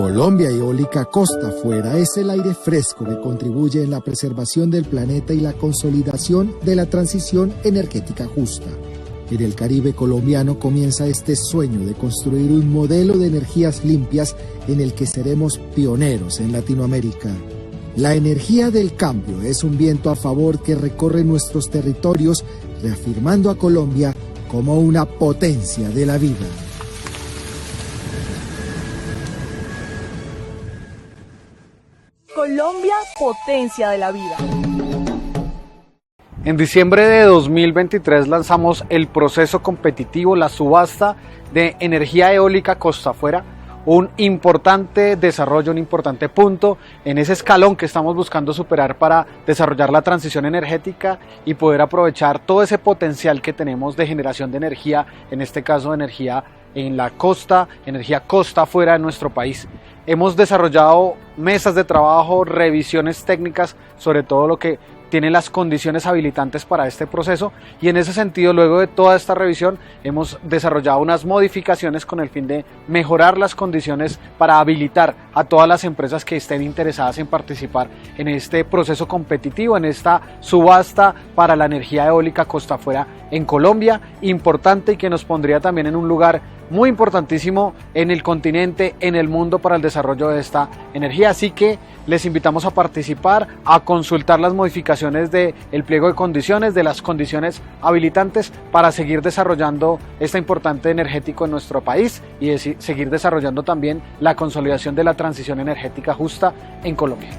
Colombia Eólica Costa Afuera es el aire fresco que contribuye en la preservación del planeta y la consolidación de la transición energética justa. En el Caribe colombiano comienza este sueño de construir un modelo de energías limpias en el que seremos pioneros en Latinoamérica. La energía del cambio es un viento a favor que recorre nuestros territorios, reafirmando a Colombia como una potencia de la vida. Colombia, potencia de la vida. En diciembre de 2023 lanzamos el proceso competitivo, la subasta de energía eólica costa afuera, un importante desarrollo, un importante punto en ese escalón que estamos buscando superar para desarrollar la transición energética y poder aprovechar todo ese potencial que tenemos de generación de energía, en este caso energía en la costa, energía costa afuera de nuestro país. Hemos desarrollado mesas de trabajo, revisiones técnicas sobre todo lo que tiene las condiciones habilitantes para este proceso, y en ese sentido, luego de toda esta revisión, hemos desarrollado unas modificaciones con el fin de mejorar las condiciones para habilitar a todas las empresas que estén interesadas en participar en este proceso competitivo, en esta subasta para la energía eólica costa afuera en Colombia, importante y que nos pondría también en un lugar muy importantísimo en el continente, en el mundo para el desarrollo de esta energía. Así que les invitamos a participar, a consultar las modificaciones del pliego de condiciones, de las condiciones habilitantes para seguir desarrollando este importante energético en nuestro país y seguir desarrollando también la consolidación de la transición energética justa en Colombia.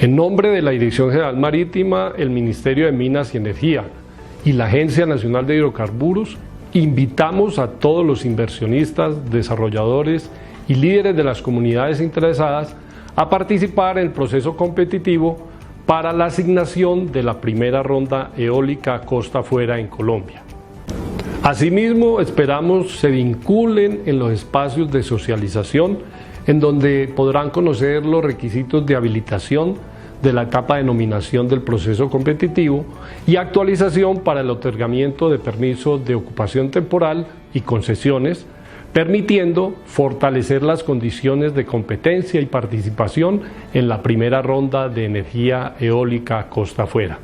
En nombre de la Dirección General Marítima, el Ministerio de Minas y Energía y la Agencia Nacional de Hidrocarburos, invitamos a todos los inversionistas, desarrolladores y líderes de las comunidades interesadas a participar en el proceso competitivo para la asignación de la primera ronda eólica costa afuera en Colombia. Asimismo, esperamos se vinculen en los espacios de socialización en donde podrán conocer los requisitos de habilitación de la etapa de nominación del proceso competitivo y actualización para el otorgamiento de permisos de ocupación temporal y concesiones, permitiendo fortalecer las condiciones de competencia y participación en la primera ronda de energía eólica costa afuera.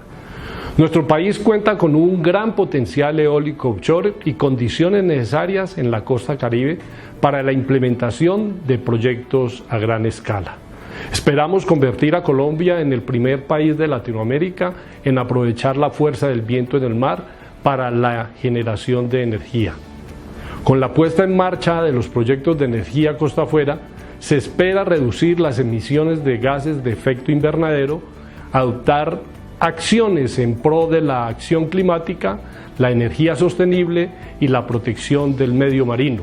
Nuestro país cuenta con un gran potencial eólico offshore y condiciones necesarias en la costa Caribe para la implementación de proyectos a gran escala. Esperamos convertir a Colombia en el primer país de Latinoamérica en aprovechar la fuerza del viento en el mar para la generación de energía. Con la puesta en marcha de los proyectos de energía costa afuera, se espera reducir las emisiones de gases de efecto invernadero, adoptar acciones en pro de la acción climática, la energía sostenible y la protección del medio marino,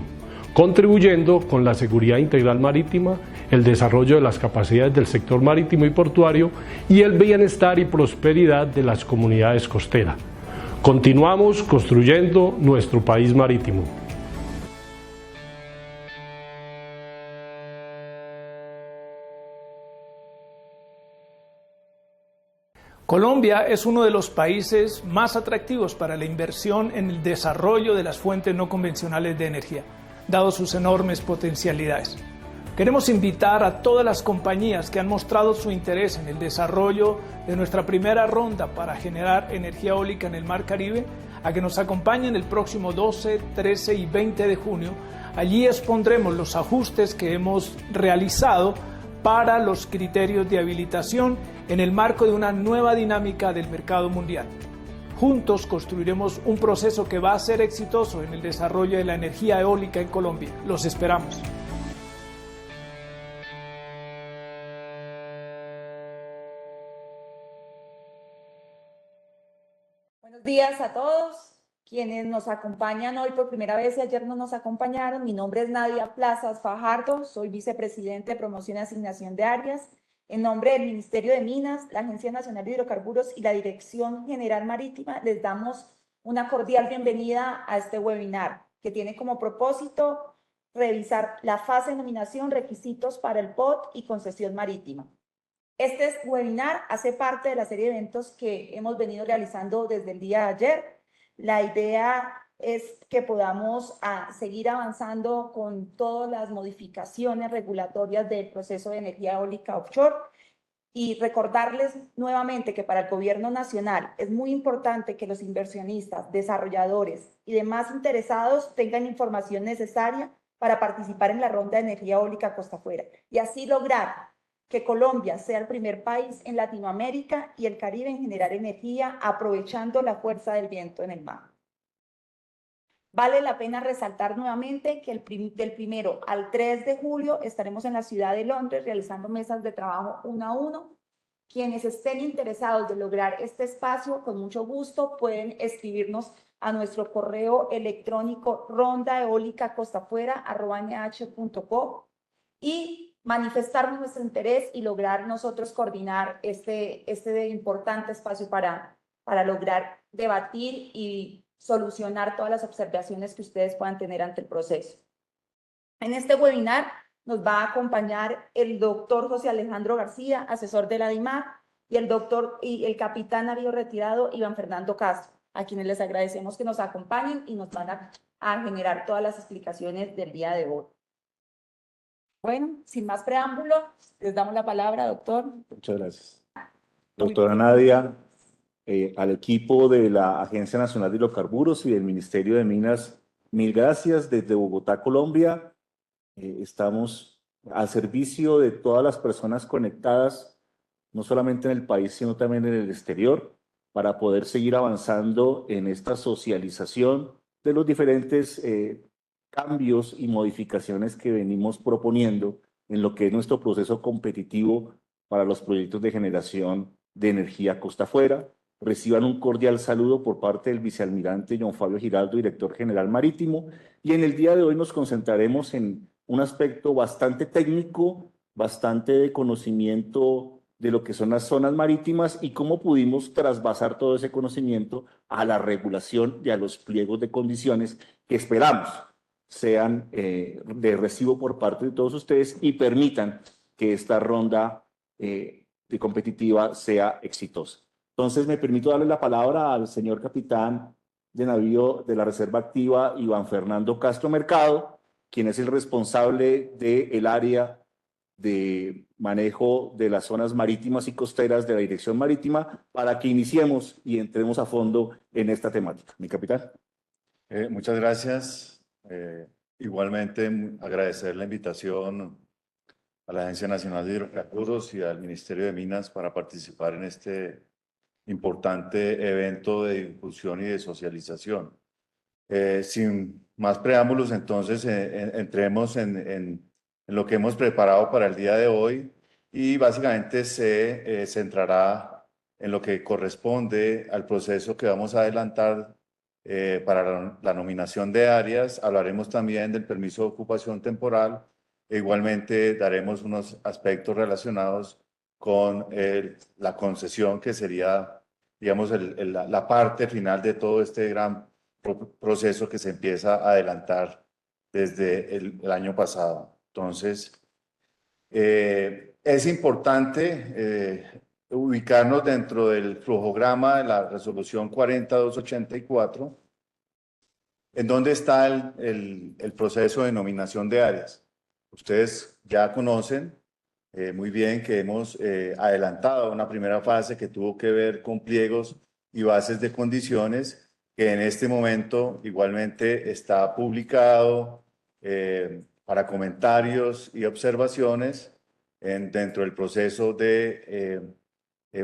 contribuyendo con la seguridad integral marítima, el desarrollo de las capacidades del sector marítimo y portuario y el bienestar y prosperidad de las comunidades costeras. Continuamos construyendo nuestro país marítimo. Colombia es uno de los países más atractivos para la inversión en el desarrollo de las fuentes no convencionales de energía, dado sus enormes potencialidades. Queremos invitar a todas las compañías que han mostrado su interés en el desarrollo de nuestra primera ronda para generar energía eólica en el Mar Caribe a que nos acompañen el próximo 12, 13 y 20 de junio. Allí expondremos los ajustes que hemos realizado para los criterios de habilitación en el marco de una nueva dinámica del mercado mundial. Juntos construiremos un proceso que va a ser exitoso en el desarrollo de la energía eólica en Colombia. Los esperamos. Buenos días a todos quienes nos acompañan hoy por primera vez y ayer no nos acompañaron. Mi nombre es Nadia Plazas Fajardo, soy vicepresidente de Promoción y Asignación de Áreas. En nombre del Ministerio de Minas, la Agencia Nacional de Hidrocarburos y la Dirección General Marítima, les damos una cordial bienvenida a este webinar que tiene como propósito revisar la fase de nominación, requisitos para el POT y concesión marítima. Este webinar hace parte de la serie de eventos que hemos venido realizando desde el día de ayer. La idea es que podamos seguir avanzando con todas las modificaciones regulatorias del proceso de energía eólica offshore y recordarles nuevamente que para el gobierno nacional es muy importante que los inversionistas, desarrolladores y demás interesados tengan información necesaria para participar en la ronda de energía eólica costa afuera y así lograr que Colombia sea el primer país en Latinoamérica y el Caribe en generar energía aprovechando la fuerza del viento en el mar. Vale la pena resaltar nuevamente que del 1 al 3 de julio estaremos en la ciudad de Londres realizando mesas de trabajo 1 a 1. Quienes estén interesados de lograr este espacio, con mucho gusto pueden escribirnos a nuestro correo electrónico rondaeolicacostafuera@nh.co y manifestarnos nuestro interés y lograr nosotros coordinar este importante espacio para lograr debatir y solucionar todas las observaciones que ustedes puedan tener ante el proceso. En este webinar nos va a acompañar el doctor José Alejandro García, asesor de la DIMAC, y el capitán navío retirado Iván Fernando Castro, a quienes les agradecemos que nos acompañen y nos van a generar todas las explicaciones del día de hoy. Bueno, sin más preámbulo, les damos la palabra, doctor. Muchas gracias. Doctora Nadia, al equipo de la Agencia Nacional de Hidrocarburos y del Ministerio de Minas, mil gracias. Desde Bogotá, Colombia, estamos al servicio de todas las personas conectadas, no solamente en el país, sino también en el exterior, para poder seguir avanzando en esta socialización de los diferentes cambios y modificaciones que venimos proponiendo en lo que es nuestro proceso competitivo para los proyectos de generación de energía costa afuera. Reciban un cordial saludo por parte del vicealmirante John Fabio Giraldo, director general marítimo, y en el día de hoy nos concentraremos en un aspecto bastante técnico, bastante de conocimiento de lo que son las zonas marítimas y cómo pudimos trasvasar todo ese conocimiento a la regulación y a los pliegos de condiciones que esperamos sean de recibo por parte de todos ustedes y permitan que esta ronda de competitiva sea exitosa. Entonces me permito darle la palabra al señor capitán de navío de la Reserva Activa, Iván Fernando Castro Mercado, quien es el responsable del área de manejo de las zonas marítimas y costeras de la Dirección Marítima, para que iniciemos y entremos a fondo en esta temática. Mi capitán. Muchas gracias. Igualmente agradecer la invitación a la Agencia Nacional de Hidrocarburos y al Ministerio de Minas para participar en este importante evento de difusión y de socialización. Sin más preámbulos, entonces entremos en lo que hemos preparado para el día de hoy y básicamente se centrará en lo que corresponde al proceso que vamos a adelantar para la nominación de áreas. Hablaremos también del permiso de ocupación temporal e igualmente daremos unos aspectos relacionados con la concesión, que sería, digamos, la parte final de todo este gran proceso que se empieza a adelantar desde el año pasado. Entonces, es importante ubicarnos dentro del flujograma de la resolución 40284, en donde está el proceso de nominación de áreas. Ustedes ya conocen muy bien que hemos adelantado una primera fase que tuvo que ver con pliegos y bases de condiciones, que en este momento igualmente está publicado para comentarios y observaciones dentro del proceso de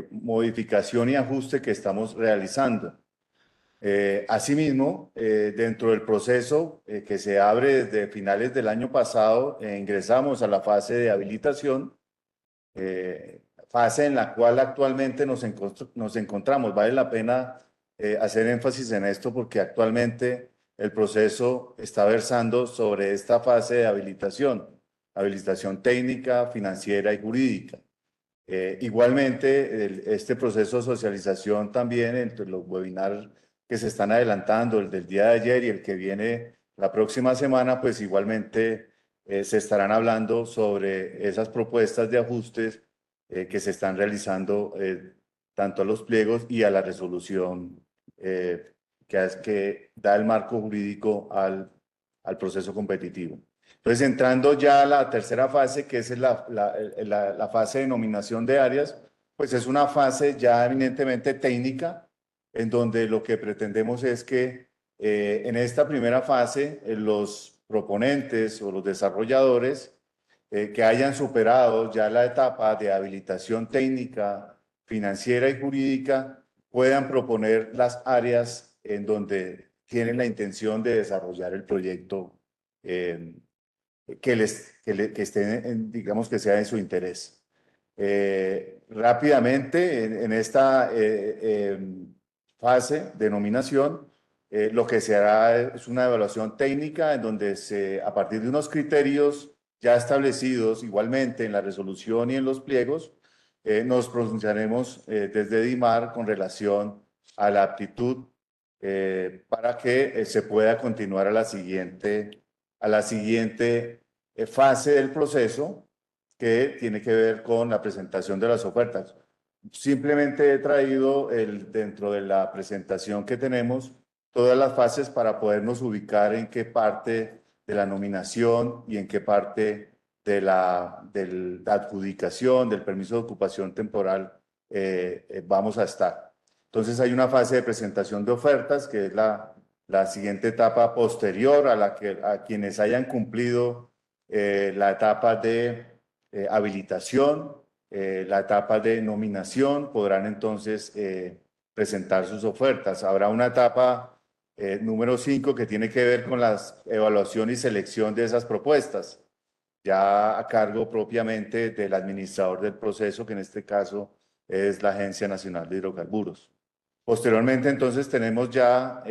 modificación y ajuste que estamos realizando. Asimismo, dentro del proceso que se abre desde finales del año pasado, ingresamos a la fase de habilitación, fase en la cual actualmente nos encontramos. Vale la pena hacer énfasis en esto porque actualmente el proceso está versando sobre esta fase de habilitación técnica, financiera y jurídica. Igualmente, este proceso de socialización también entre los webinars que se están adelantando, el del día de ayer y el que viene la próxima semana, pues igualmente se estarán hablando sobre esas propuestas de ajustes que se están realizando tanto a los pliegos y a la resolución que da el marco jurídico al proceso competitivo. Entonces, entrando ya a la tercera fase, que es la fase de nominación de áreas, pues es una fase ya eminentemente técnica, en donde lo que pretendemos es que en esta primera fase los proponentes o los desarrolladores que hayan superado ya la etapa de habilitación técnica, financiera y jurídica puedan proponer las áreas en donde tienen la intención de desarrollar el proyecto que esté, digamos, que sea de su interés. Rápidamente, en esta fase de nominación, lo que se hará es una evaluación técnica en donde a partir de unos criterios ya establecidos igualmente en la resolución y en los pliegos, nos pronunciaremos desde DIMAR con relación a la aptitud para que se pueda continuar a la siguiente fase del proceso, que tiene que ver con la presentación de las ofertas. Simplemente he traído dentro de la presentación que tenemos todas las fases para podernos ubicar en qué parte de la nominación y en qué parte de la adjudicación del permiso de ocupación temporal vamos a estar. Entonces hay una fase de presentación de ofertas, que es la siguiente etapa posterior a quienes hayan cumplido la etapa de habilitación, la etapa de nominación, podrán entonces presentar sus ofertas. Habrá una etapa número 5 que tiene que ver con la evaluación y selección de esas propuestas, ya a cargo propiamente del administrador del proceso, que en este caso es la Agencia Nacional de Hidrocarburos. Posteriormente, entonces, tenemos ya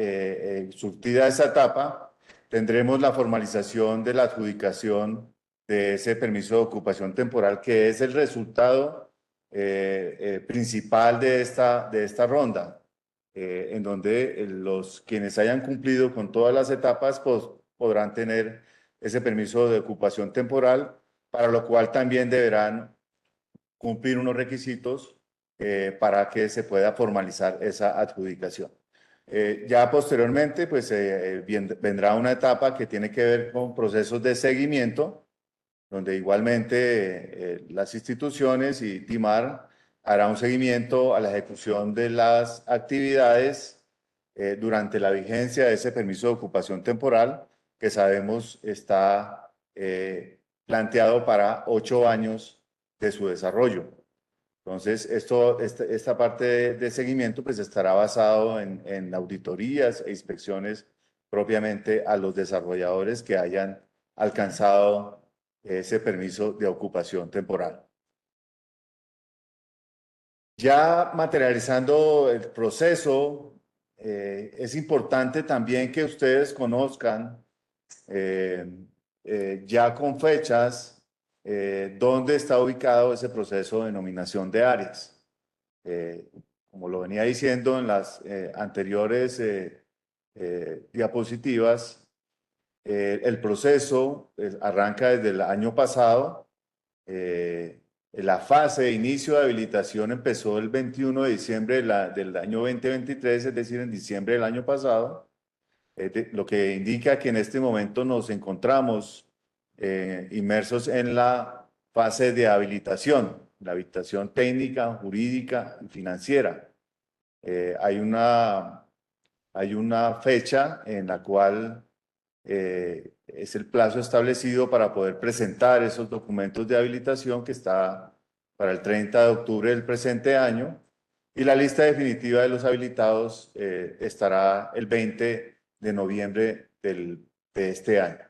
surtida esa etapa, tendremos la formalización de la adjudicación de ese permiso de ocupación temporal, que es el resultado principal de esta ronda, en donde quienes hayan cumplido con todas las etapas pues, podrán tener ese permiso de ocupación temporal, para lo cual también deberán cumplir unos requisitos para que se pueda formalizar esa adjudicación. Ya posteriormente, pues vendrá una etapa que tiene que ver con procesos de seguimiento, donde igualmente las instituciones y DIMAR hará un seguimiento a la ejecución de las actividades durante la vigencia de ese permiso de ocupación temporal, que sabemos está planteado para 8 años de su desarrollo. Entonces, esta parte de seguimiento pues estará basado en auditorías e inspecciones propiamente a los desarrolladores que hayan alcanzado ese permiso de ocupación temporal. Ya materializando el proceso, es importante también que ustedes conozcan ya con fechas dónde está ubicado ese proceso de nominación de áreas. Como lo venía diciendo en las anteriores diapositivas, el proceso arranca desde el año pasado. La fase de inicio de habilitación empezó el 21 de diciembre del año 2023, es decir, en diciembre del año pasado, lo que indica que en este momento nos encontramos inmersos en la fase de habilitación, la habilitación técnica, jurídica y financiera. Hay una fecha en la cual es el plazo establecido para poder presentar esos documentos de habilitación, que está para el 30 de octubre del presente año, y la lista definitiva de los habilitados estará el 20 de noviembre de este año.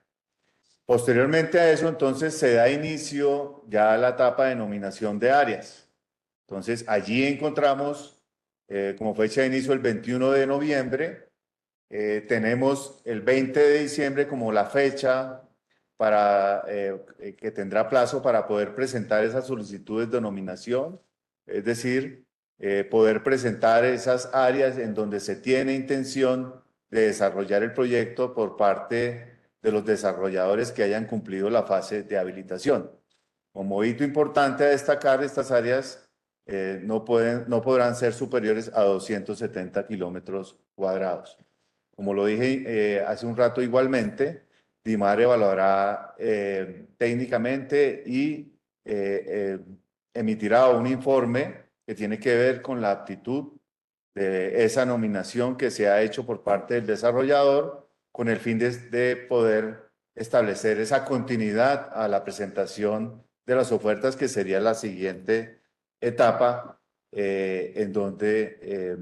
Posteriormente a eso, entonces, se da inicio ya a la etapa de nominación de áreas. Entonces, allí encontramos como fecha de inicio el 21 de noviembre. Tenemos el 20 de diciembre como la fecha que tendrá plazo para poder presentar esas solicitudes de nominación, es decir, poder presentar esas áreas en donde se tiene intención de desarrollar el proyecto por parte de los desarrolladores que hayan cumplido la fase de habilitación. Como hito importante a destacar, estas áreas no podrán ser superiores a 270 kilómetros cuadrados. Como lo dije hace un rato igualmente, DIMAR evaluará técnicamente y emitirá un informe que tiene que ver con la aptitud de esa nominación que se ha hecho por parte del desarrollador con el fin de poder establecer esa continuidad a la presentación de las ofertas, que sería la siguiente etapa en donde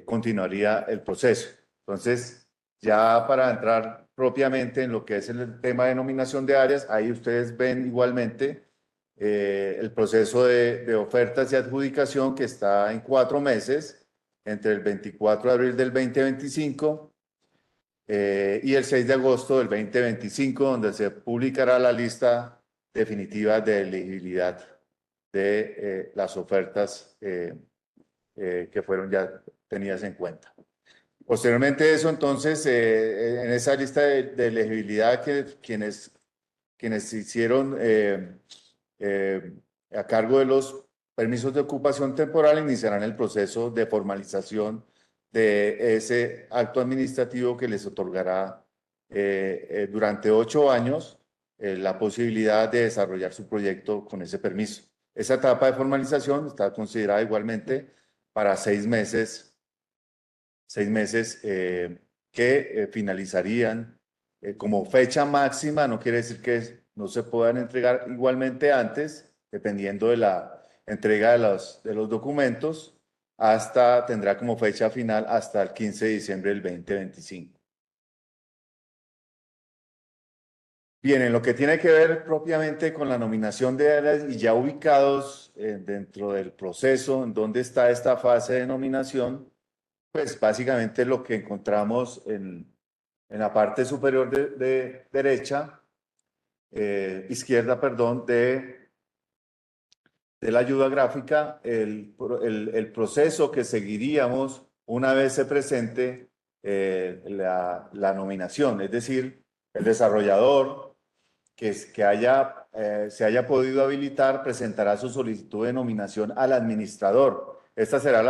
continuaría el proceso. Entonces, ya para entrar propiamente en lo que es el tema de nominación de áreas, ahí ustedes ven igualmente el proceso de ofertas y adjudicación, que está en 4 meses, entre el 24 de abril del 2025 y el 6 de agosto del 2025, donde se publicará la lista definitiva de elegibilidad de las ofertas que fueron ya tenidas en cuenta. Posteriormente a eso, entonces, en esa lista de elegibilidad, quienes hicieron a cargo de los permisos de ocupación temporal iniciarán el proceso de formalización de ese acto administrativo que les otorgará durante 8 años la posibilidad de desarrollar su proyecto con ese permiso. Esa etapa de formalización está considerada igualmente para 6 meses, que finalizarían como fecha máxima. No quiere decir que no se puedan entregar igualmente antes, dependiendo de la entrega de los documentos, tendrá como fecha final hasta el 15 de diciembre del 2025. Bien, en lo que tiene que ver propiamente con la nominación de áreas y ya ubicados dentro del proceso, en donde está esta fase de nominación, pues básicamente lo que encontramos en la parte superior de derecha, izquierda, perdón, de la ayuda gráfica, el proceso que seguiríamos una vez se presente la nominación, es decir, el desarrollador que se haya podido habilitar presentará su solicitud de nominación al administrador. Esta será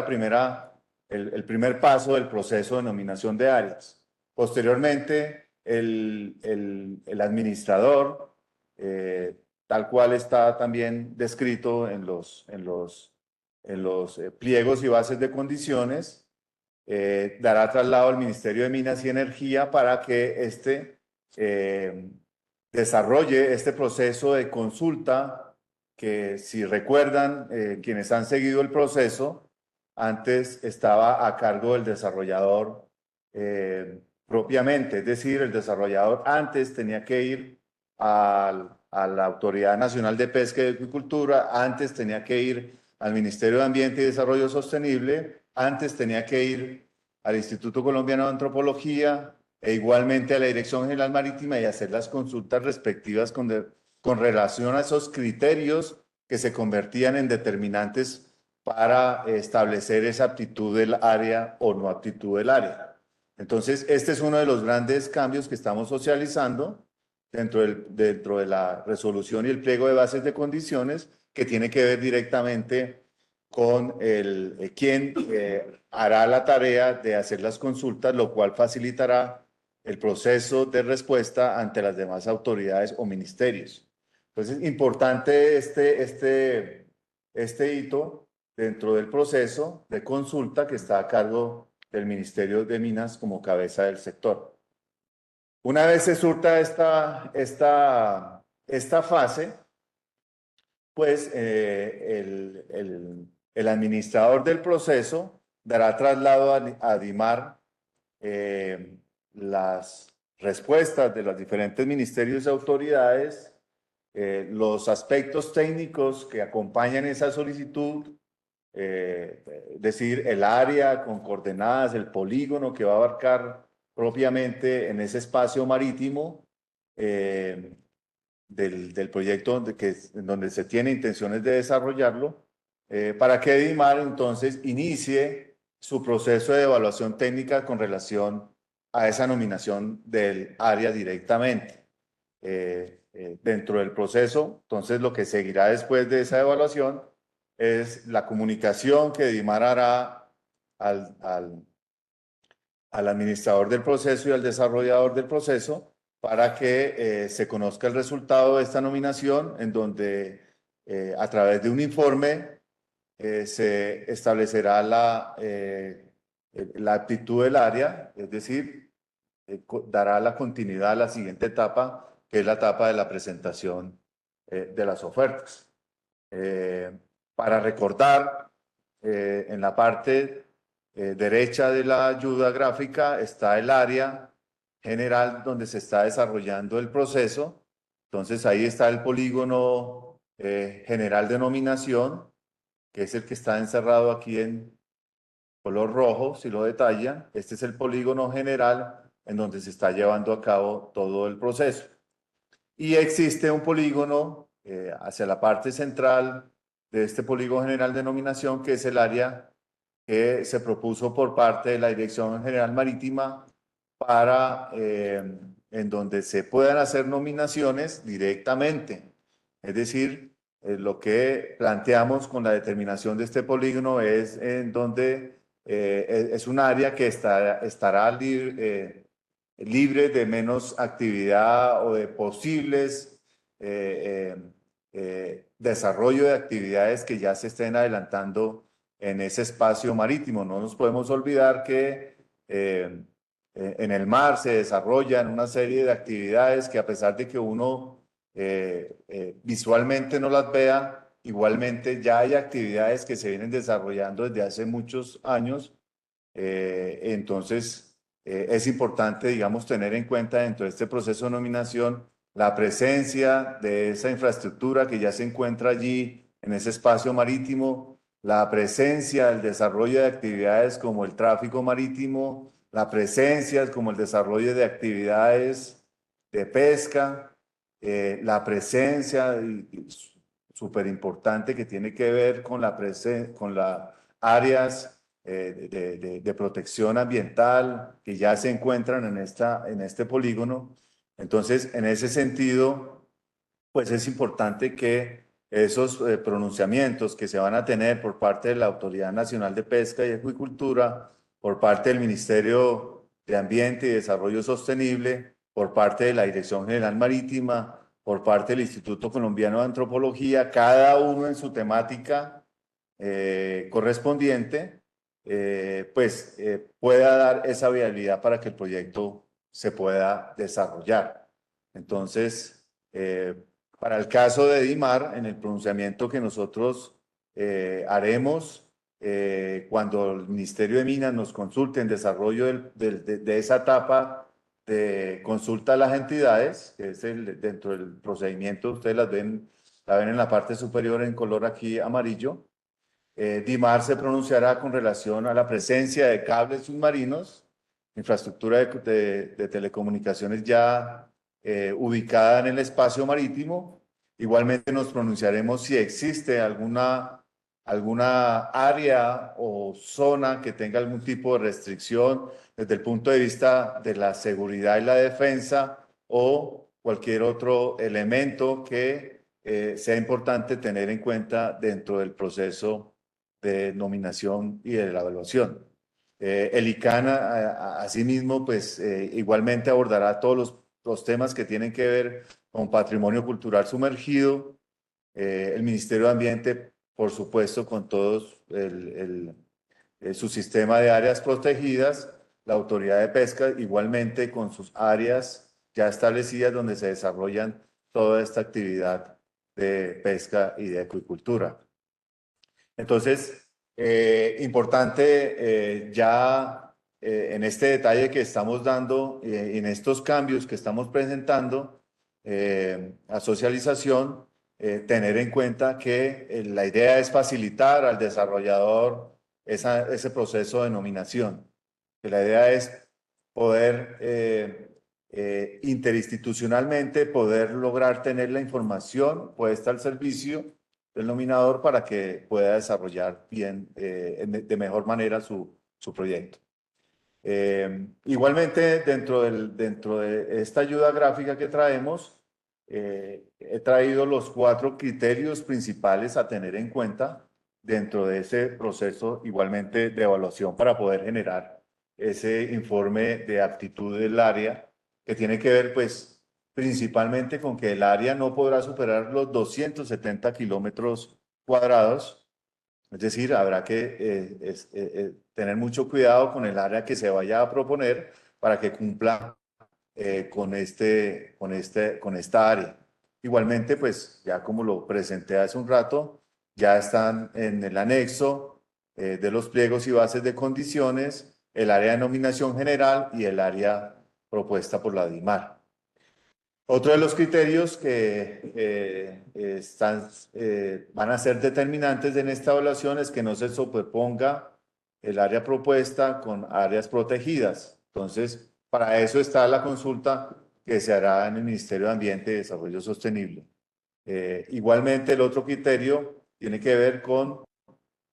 el primer paso del proceso de nominación de áreas. Posteriormente, el administrador, tal cual está también descrito en los pliegos y bases de condiciones, dará traslado al Ministerio de Minas y Energía para que desarrolle este proceso de consulta que, si recuerdan, quienes han seguido el proceso, antes estaba a cargo del desarrollador propiamente. Es decir, el desarrollador antes tenía que ir a la Autoridad Nacional de Pesca y Acuicultura, antes tenía que ir al Ministerio de Ambiente y Desarrollo Sostenible, antes tenía que ir al Instituto Colombiano de Antropología e igualmente a la Dirección General Marítima y hacer las consultas respectivas con relación a esos criterios que se convertían en determinantes para establecer esa aptitud del área o no aptitud del área. Entonces, este es uno de los grandes cambios que estamos socializando dentro de la resolución y el pliego de bases de condiciones, que tiene que ver directamente con quien hará la tarea de hacer las consultas, lo cual facilitará el proceso de respuesta ante las demás autoridades o ministerios. Entonces, importante este hito dentro del proceso de consulta que está a cargo del Ministerio de Minas como cabeza del sector. Una vez se surta esta fase, pues el administrador del proceso dará traslado a DIMAR las respuestas de los diferentes ministerios y autoridades, los aspectos técnicos que acompañan esa solicitud, es decir, el área con coordenadas, el polígono que va a abarcar propiamente en ese espacio marítimo del proyecto en donde se tiene intenciones de desarrollarlo, para que DIMAR entonces inicie su proceso de evaluación técnica con relación a esa nominación del área directamente. dentro del proceso. Entonces, lo que seguirá después de esa evaluación es la comunicación que DIMAR hará al administrador del proceso y al desarrollador del proceso para que se conozca el resultado de esta nominación, en donde a través de un informe se establecerá la aptitud del área, es decir, dará la continuidad a la siguiente etapa, que es la etapa de la presentación de las ofertas. Para recordar, en la parte derecha de la ayuda gráfica está el área general donde se está desarrollando el proceso. Entonces ahí está el polígono general de nominación, que es el que está encerrado aquí en color rojo, si lo detallan. Este es el polígono general en donde se está llevando a cabo todo el proceso. Y existe un polígono hacia la parte central de este polígono general de nominación, que es el área que se propuso por parte de la Dirección General Marítima para en donde se puedan hacer nominaciones directamente. Es decir, lo que planteamos con la determinación de este polígono es en donde es un área que estará libre de menos actividad o de posibles desarrollo de actividades que ya se estén adelantando en ese espacio marítimo. No nos podemos olvidar que en el mar se desarrollan una serie de actividades que, a pesar de que uno visualmente no las vea, igualmente ya hay actividades que se vienen desarrollando desde hace muchos años. Entonces es importante, digamos, tener en cuenta dentro de este proceso de nominación la presencia de esa infraestructura que ya se encuentra allí en ese espacio marítimo, la presencia del desarrollo de actividades como el tráfico marítimo, la presencia como el desarrollo de actividades de pesca, la presencia súper importante que tiene que ver con las áreas de protección ambiental que ya se encuentran en este polígono. Entonces, en ese sentido, pues es importante que esos pronunciamientos que se van a tener por parte de la Autoridad Nacional de Pesca y Acuicultura, por parte del Ministerio de Ambiente y Desarrollo Sostenible, por parte de la Dirección General Marítima, por parte del Instituto Colombiano de Antropología, cada uno en su temática correspondiente, pueda dar esa viabilidad para que el proyecto se pueda desarrollar. Entonces, para el caso de DIMAR, en el pronunciamiento que nosotros haremos cuando el Ministerio de Minas nos consulte en desarrollo de esa etapa de consulta a las entidades, que es dentro del procedimiento, ustedes la ven en la parte superior en color aquí amarillo. DIMAR se pronunciará con relación a la presencia de cables submarinos, infraestructura de telecomunicaciones ya ubicada en el espacio marítimo. Igualmente nos pronunciaremos si existe alguna área o zona que tenga algún tipo de restricción desde el punto de vista de la seguridad y la defensa, o cualquier otro elemento que sea importante tener en cuenta dentro del proceso de nominación y de la evaluación. El ICANN, asimismo, pues igualmente abordará todos los temas que tienen que ver con patrimonio cultural sumergido. El Ministerio de Ambiente, por supuesto, con todos su sistema de áreas protegidas. La Autoridad de Pesca, igualmente, con sus áreas ya establecidas donde se desarrollan toda esta actividad de pesca y de acuicultura. Entonces, importante en este detalle que estamos dando, en estos cambios que estamos presentando a socialización, tener en cuenta que la idea es facilitar al desarrollador ese proceso de nominación. Que la idea es poder interinstitucionalmente poder lograr tener la información puesta al servicio del nominador para que pueda desarrollar bien, de mejor manera su proyecto. Igualmente, dentro de esta ayuda gráfica que traemos, he traído los 4 criterios principales a tener en cuenta dentro de ese proceso, igualmente de evaluación, para poder generar ese informe de aptitud del área, que tiene que ver pues principalmente con que el área no podrá superar los 270 kilómetros cuadrados. Es decir, habrá que tener mucho cuidado con el área que se vaya a proponer para que cumpla con esta área. Igualmente, pues ya como lo presenté hace un rato, ya están en el anexo de los pliegos y bases de condiciones el área de nominación general y el área propuesta por la DIMAR. Otro de los criterios que van a ser determinantes en esta evaluación es que no se superponga el área propuesta con áreas protegidas. Entonces, para eso está la consulta que se hará en el Ministerio de Ambiente y Desarrollo Sostenible. Igualmente, el otro criterio tiene que ver con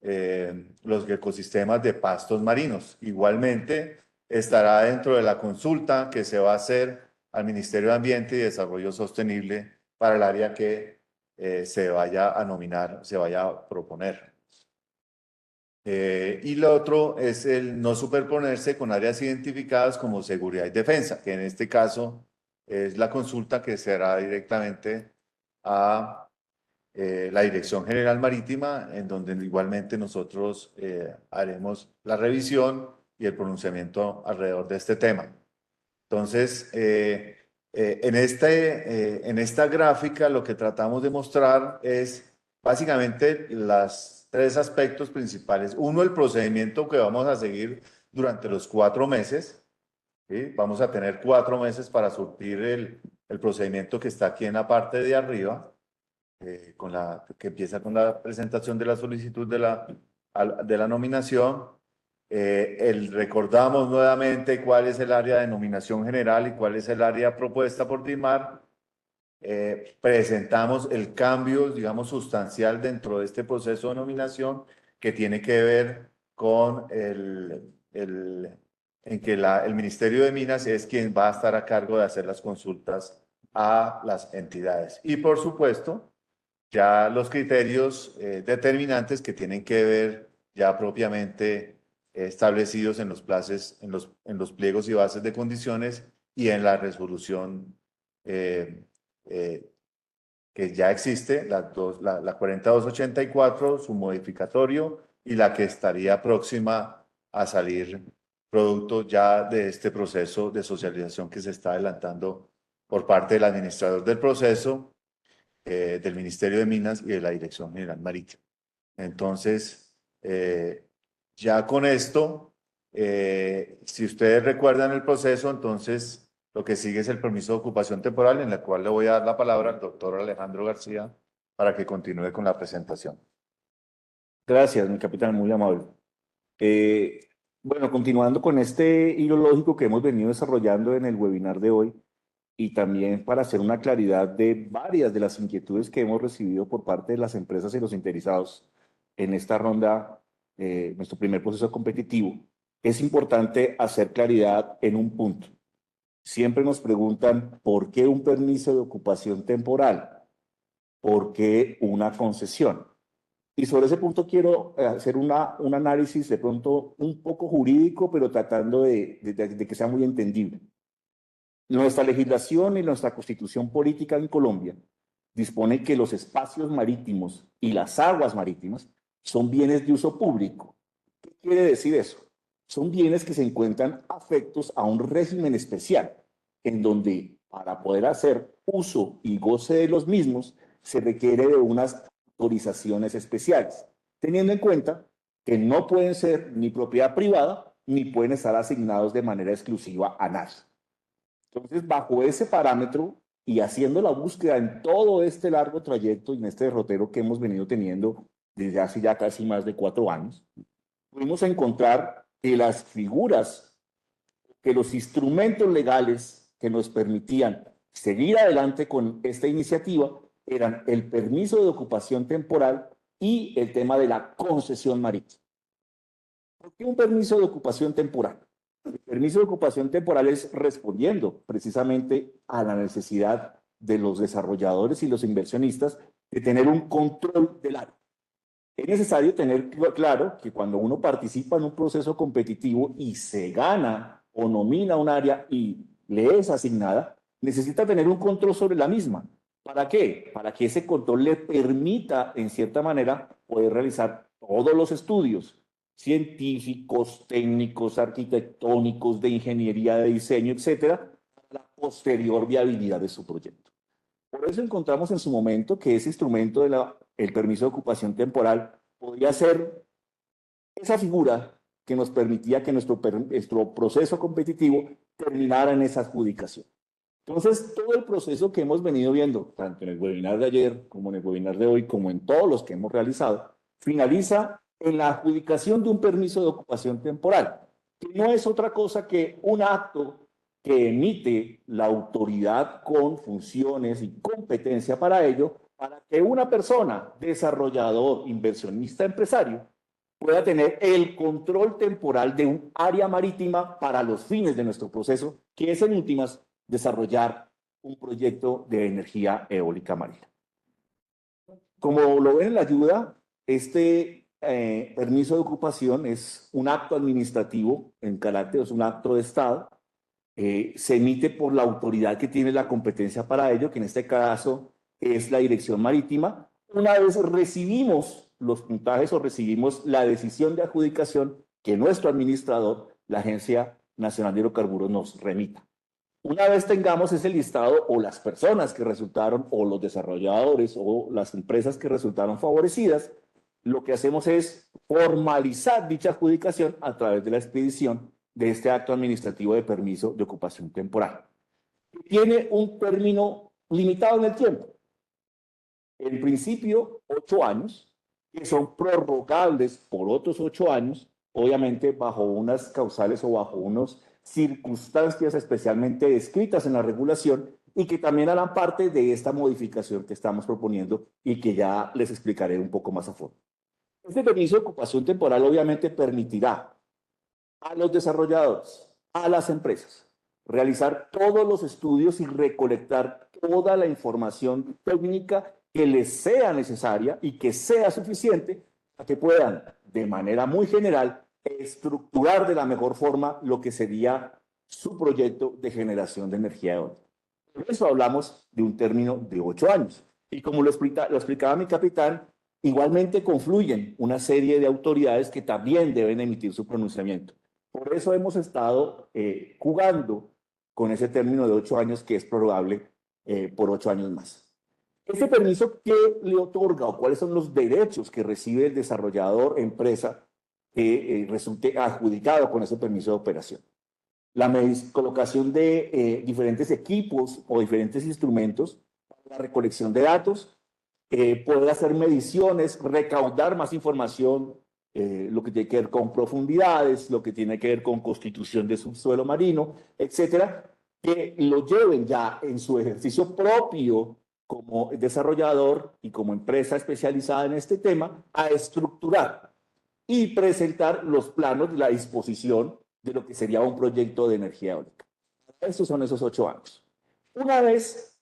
los ecosistemas de pastos marinos. Igualmente, estará dentro de la consulta que se va a hacer al Ministerio de Ambiente y Desarrollo Sostenible para el área que se vaya a nominar, se vaya a proponer. Y lo otro es el no superponerse con áreas identificadas como seguridad y defensa, que en este caso es la consulta que se hará directamente a la Dirección General Marítima, en donde igualmente nosotros haremos la revisión y el pronunciamiento alrededor de este tema. Entonces, en esta gráfica lo que tratamos de mostrar es básicamente los 3 aspectos principales. Uno, el procedimiento que vamos a seguir durante los 4 meses. ¿Sí? Vamos a tener 4 meses para surtir el procedimiento que está aquí en la parte de arriba, que empieza con la presentación de la solicitud de la nominación. Recordamos nuevamente cuál es el área de nominación general y cuál es el área propuesta por DIMAR. Presentamos el cambio, digamos, sustancial dentro de este proceso de nominación, que tiene que ver con en que el Ministerio de Minas es quien va a estar a cargo de hacer las consultas a las entidades. Y por supuesto, ya los criterios determinantes que tienen que ver ya propiamente establecidos en los plazos, en los pliegos y bases de condiciones y en la resolución que ya existe, la 4284, su modificatorio, y la que estaría próxima a salir producto ya de este proceso de socialización que se está adelantando por parte del administrador del proceso, del Ministerio de Minas y de la Dirección General Marítima. Entonces, ya con esto, si ustedes recuerdan el proceso, entonces lo que sigue es el permiso de ocupación temporal, en la cual le voy a dar la palabra al doctor Alejandro García para que continúe con la presentación. Gracias, mi capitán, muy amable. Bueno, continuando con este hilo lógico que hemos venido desarrollando en el webinar de hoy, y también para hacer una claridad de varias de las inquietudes que hemos recibido por parte de las empresas y los interesados en esta ronda, nuestro primer proceso competitivo, es importante hacer claridad en un punto. Siempre nos preguntan, ¿por qué un permiso de ocupación temporal? ¿Por qué una concesión? Y sobre ese punto quiero hacer un análisis de pronto un poco jurídico, pero tratando de que sea muy entendible. Nuestra legislación y nuestra constitución política en Colombia dispone que los espacios marítimos y las aguas marítimas son bienes de uso público. ¿Qué quiere decir eso? Son bienes que se encuentran afectos a un régimen especial, en donde para poder hacer uso y goce de los mismos se requiere de unas autorizaciones especiales, teniendo en cuenta que no pueden ser ni propiedad privada ni pueden estar asignados de manera exclusiva a nadie. Entonces, bajo ese parámetro y haciendo la búsqueda en todo este largo trayecto y en este derrotero que hemos venido teniendo desde hace ya casi más de 4 años, pudimos encontrar que las figuras, que los instrumentos legales que nos permitían seguir adelante con esta iniciativa eran el permiso de ocupación temporal y el tema de la concesión marítima. ¿Por qué un permiso de ocupación temporal? El permiso de ocupación temporal es respondiendo precisamente a la necesidad de los desarrolladores y los inversionistas de tener un control del área. Es necesario tener claro que cuando uno participa en un proceso competitivo y se gana o nomina un área y le es asignada, necesita tener un control sobre la misma. ¿Para qué? Para que ese control le permita, en cierta manera, poder realizar todos los estudios científicos, técnicos, arquitectónicos, de ingeniería, de diseño, etcétera, para la posterior viabilidad de su proyecto. Por eso encontramos en su momento que ese instrumento del permiso de ocupación temporal podía ser esa figura que nos permitía que nuestro proceso competitivo terminara en esa adjudicación. Entonces, todo el proceso que hemos venido viendo, tanto en el webinar de ayer, como en el webinar de hoy, como en todos los que hemos realizado, finaliza en la adjudicación de un permiso de ocupación temporal, que no es otra cosa que un acto que emite la autoridad con funciones y competencia para ello, para que una persona, desarrollador, inversionista, empresario, pueda tener el control temporal de un área marítima para los fines de nuestro proceso, que es en últimas desarrollar un proyecto de energía eólica marina. Como lo ven en la ayuda, este permiso de ocupación es un acto administrativo en carácter, es un acto de Estado, se emite por la autoridad que tiene la competencia para ello, que en este caso es la Dirección Marítima. Una vez recibimos los puntajes o recibimos la decisión de adjudicación que nuestro administrador, la Agencia Nacional de Hidrocarburos, nos remita. Una vez tengamos ese listado o las personas que resultaron o los desarrolladores o las empresas que resultaron favorecidas, lo que hacemos es formalizar dicha adjudicación a través de la expedición de este acto administrativo de permiso de ocupación temporal. Tiene un término limitado en el tiempo. En principio, 8 años, que son prorrogables por otros 8 años, obviamente bajo unas causales o bajo unas circunstancias especialmente descritas en la regulación y que también harán parte de esta modificación que estamos proponiendo y que ya les explicaré un poco más a fondo. Este permiso de ocupación temporal obviamente permitirá a los desarrolladores, a las empresas, realizar todos los estudios y recolectar toda la información técnica que les sea necesaria y que sea suficiente para que puedan, de manera muy general, estructurar de la mejor forma lo que sería su proyecto de generación de energía eólica. Por eso hablamos de un término de 8 años. Y como lo explicaba mi capitán, igualmente confluyen una serie de autoridades que también deben emitir su pronunciamiento. Por eso hemos estado jugando con ese término de 8 años que es prorrogable por 8 años más. Este permiso, ¿qué le otorga o cuáles son los derechos que recibe el desarrollador, empresa, que resulte adjudicado con ese permiso de operación? La colocación de diferentes equipos o diferentes instrumentos para la recolección de datos, poder hacer mediciones, recaudar más información, lo que tiene que ver con profundidades, lo que tiene que ver con constitución de subsuelo marino, etcétera, que lo lleven ya en su ejercicio propio como desarrollador y como empresa especializada en este tema a estructurar y presentar los planos de la disposición de lo que sería un proyecto de energía eólica. Estos son esos 8 años. Una vez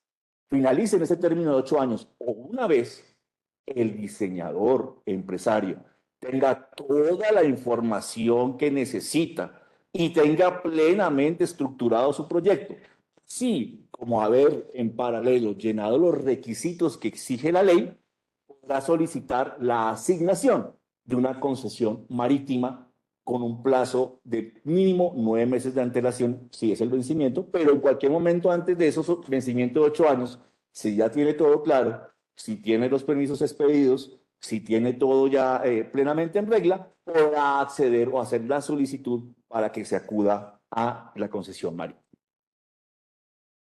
finalicen ese término de 8 años o una vez el diseñador empresario tenga toda la información que necesita y tenga plenamente estructurado su proyecto, sí, como haber en paralelo llenado los requisitos que exige la ley, podrá solicitar la asignación de una concesión marítima con un plazo de mínimo 9 meses de antelación, si es el vencimiento, pero en cualquier momento antes de esos vencimientos de 8 años, si ya tiene todo claro, si tiene los permisos expedidos, si tiene todo ya plenamente en regla, podrá acceder o hacer la solicitud para que se acuda a la concesión marítima.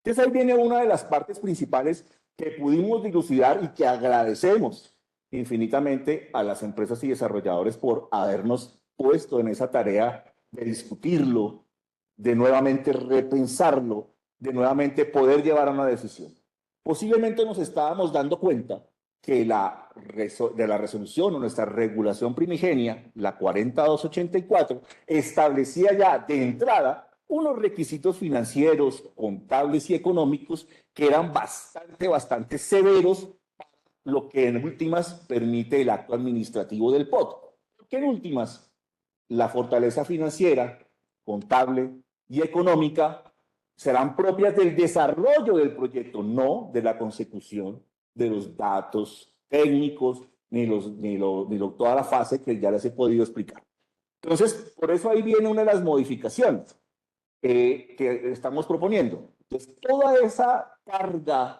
Entonces ahí viene una de las partes principales que pudimos dilucidar y que agradecemos infinitamente a las empresas y desarrolladores por habernos puesto en esa tarea de discutirlo, de nuevamente repensarlo, de nuevamente poder llevar a una decisión. Posiblemente nos estábamos dando cuenta que de la resolución o nuestra regulación primigenia, la 40284, establecía ya de entrada unos requisitos financieros, contables y económicos que eran bastante severos, lo que en últimas permite el acto administrativo del POT. Porque en últimas, la fortaleza financiera, contable y económica serán propias del desarrollo del proyecto, no de la consecución de los datos técnicos ni toda la fase que ya les he podido explicar. Entonces, por eso ahí viene una de las modificaciones que estamos proponiendo. Entonces, toda esa carga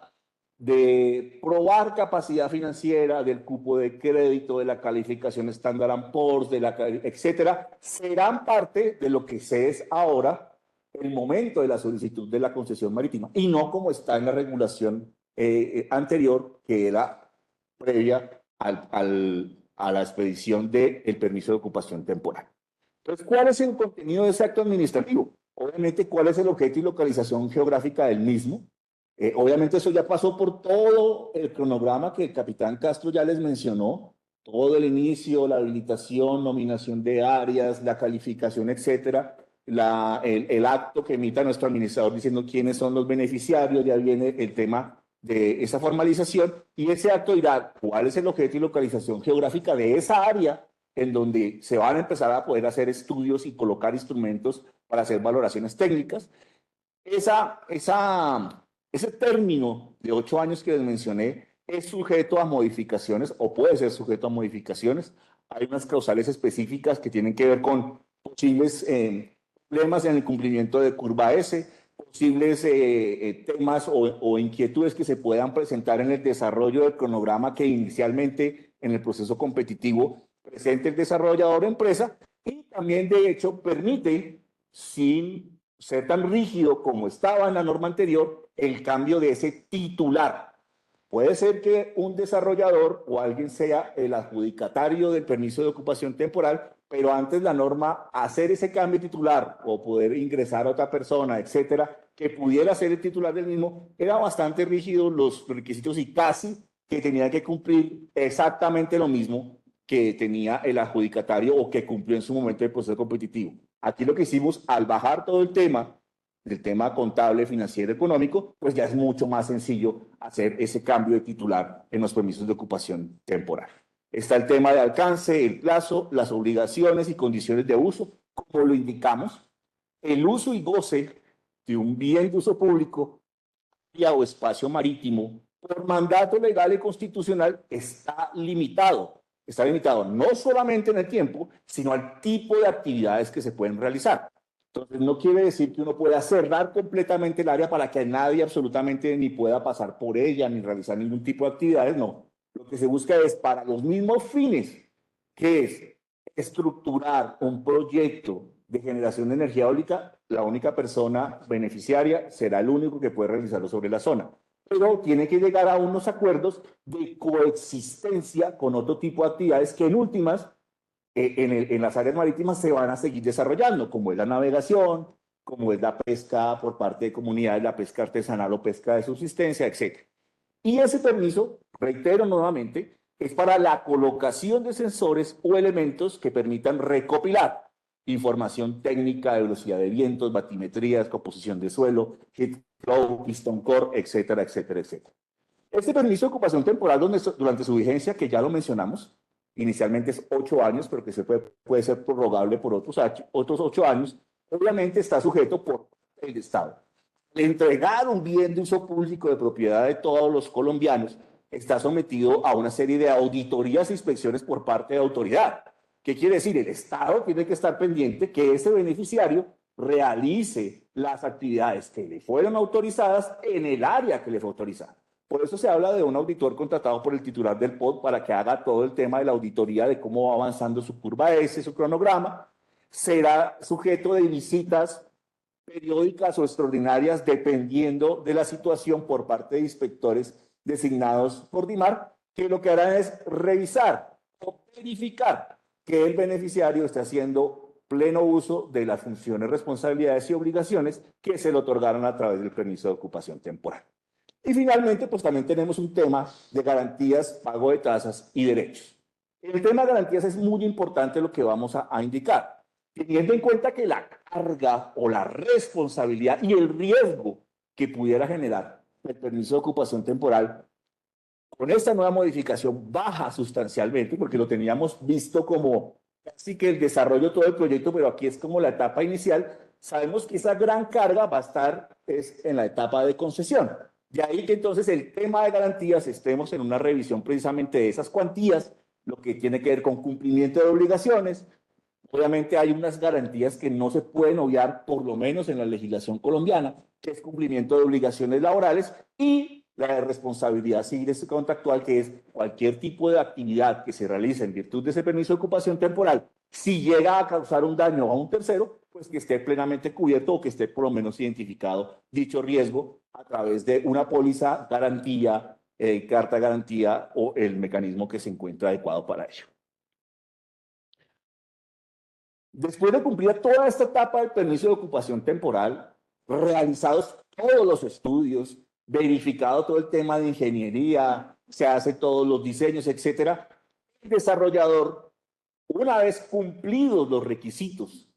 de probar capacidad financiera, del cupo de crédito, de la calificación Standard & Poor's, etcétera, serán parte de lo que se es ahora el momento de la solicitud de la concesión marítima, y no como está en la regulación anterior, que era previa a la expedición del permiso de ocupación temporal. Entonces, ¿cuál es el contenido de ese acto administrativo? Obviamente, ¿cuál es el objeto y localización geográfica del mismo? Obviamente, eso ya pasó por todo el cronograma que el capitán Castro ya les mencionó, todo el inicio, la habilitación, nominación de áreas, la calificación, etcétera, el acto que emita nuestro administrador diciendo quiénes son los beneficiarios, ya viene el tema de esa formalización, y ese acto dirá cuál es el objeto y localización geográfica de esa área en donde se van a empezar a poder hacer estudios y colocar instrumentos para hacer valoraciones técnicas. Ese término de 8 años que les mencioné es sujeto a modificaciones o puede ser sujeto a modificaciones. Hay unas causales específicas que tienen que ver con posibles problemas en el cumplimiento de curva S, posibles temas o inquietudes que se puedan presentar en el desarrollo del cronograma que inicialmente en el proceso competitivo presente el desarrollador o empresa, y también de hecho permite, sin ser tan rígido como estaba en la norma anterior, el cambio de ese titular. Puede ser que un desarrollador o alguien sea el adjudicatario del permiso de ocupación temporal, pero antes la norma hacer ese cambio titular o poder ingresar a otra persona, etcétera, que pudiera ser el titular del mismo, era bastante rígido los requisitos y casi que tenía que cumplir exactamente lo mismo que tenía el adjudicatario o que cumplió en su momento el proceso competitivo. Aquí lo que hicimos al bajar todo el tema, del tema contable, financiero, económico, pues ya es mucho más sencillo hacer ese cambio de titular en los permisos de ocupación temporal. Está el tema de alcance, el plazo, las obligaciones y condiciones de uso, como lo indicamos. El uso y goce de un bien de uso público o espacio marítimo por mandato legal y constitucional está limitado. Está limitado no solamente en el tiempo, sino al tipo de actividades que se pueden realizar. Entonces, no quiere decir que uno pueda cerrar completamente el área para que nadie absolutamente ni pueda pasar por ella, ni realizar ningún tipo de actividades, no. Lo que se busca es para los mismos fines, que es estructurar un proyecto de generación de energía eólica, la única persona beneficiaria será el único que puede realizarlo sobre la zona. Pero tiene que llegar a unos acuerdos de coexistencia con otro tipo de actividades que en últimas, en las áreas marítimas se van a seguir desarrollando, como es la navegación, como es la pesca por parte de comunidades, la pesca artesanal o pesca de subsistencia, etc. Y ese permiso, reitero nuevamente, es para la colocación de sensores o elementos que permitan recopilar información técnica de velocidad de vientos, batimetrías, composición de suelo, heat flow, piston core, etcétera, etcétera, etcétera. Este permiso de ocupación temporal durante su vigencia, que ya lo mencionamos, inicialmente es 8 años, pero que puede ser prorrogable por otros 8 años, obviamente está sujeto por el Estado. Entregar un bien de uso público de propiedad de todos los colombianos está sometido a una serie de auditorías e inspecciones por parte de autoridad. ¿Qué quiere decir? El Estado tiene que estar pendiente que ese beneficiario realice las actividades que le fueron autorizadas en el área que le fue autorizada. Por eso se habla de un auditor contratado por el titular del POT para que haga todo el tema de la auditoría de cómo va avanzando su curva S, su cronograma. Será sujeto de visitas periódicas o extraordinarias dependiendo de la situación por parte de inspectores designados por DIMAR, que lo que harán es revisar o verificar que el beneficiario esté haciendo pleno uso de las funciones, responsabilidades y obligaciones que se le otorgaron a través del permiso de ocupación temporal. Y finalmente, pues también tenemos un tema de garantías, pago de tasas y derechos. En el tema de garantías es muy importante lo que vamos a indicar, teniendo en cuenta que el carga o la responsabilidad y el riesgo que pudiera generar el permiso de ocupación temporal con esta nueva modificación baja sustancialmente, porque lo teníamos visto como casi que el desarrollo de todo el proyecto, pero aquí es como la etapa inicial. Sabemos que esa gran carga va a estar en la etapa de concesión. De ahí que entonces el tema de garantías estemos en una revisión precisamente de esas cuantías, lo que tiene que ver con cumplimiento de obligaciones. Obviamente hay unas garantías que no se pueden obviar, por lo menos en la legislación colombiana, que es cumplimiento de obligaciones laborales y la de responsabilidad civil contractual, que es cualquier tipo de actividad que se realice en virtud de ese permiso de ocupación temporal, si llega a causar un daño a un tercero, pues que esté plenamente cubierto o que esté por lo menos identificado dicho riesgo a través de una póliza garantía, carta garantía o el mecanismo que se encuentre adecuado para ello. Después de cumplir toda esta etapa del permiso de ocupación temporal, realizados todos los estudios, verificado todo el tema de ingeniería, se hacen todos los diseños, etcétera, el desarrollador, una vez cumplidos los requisitos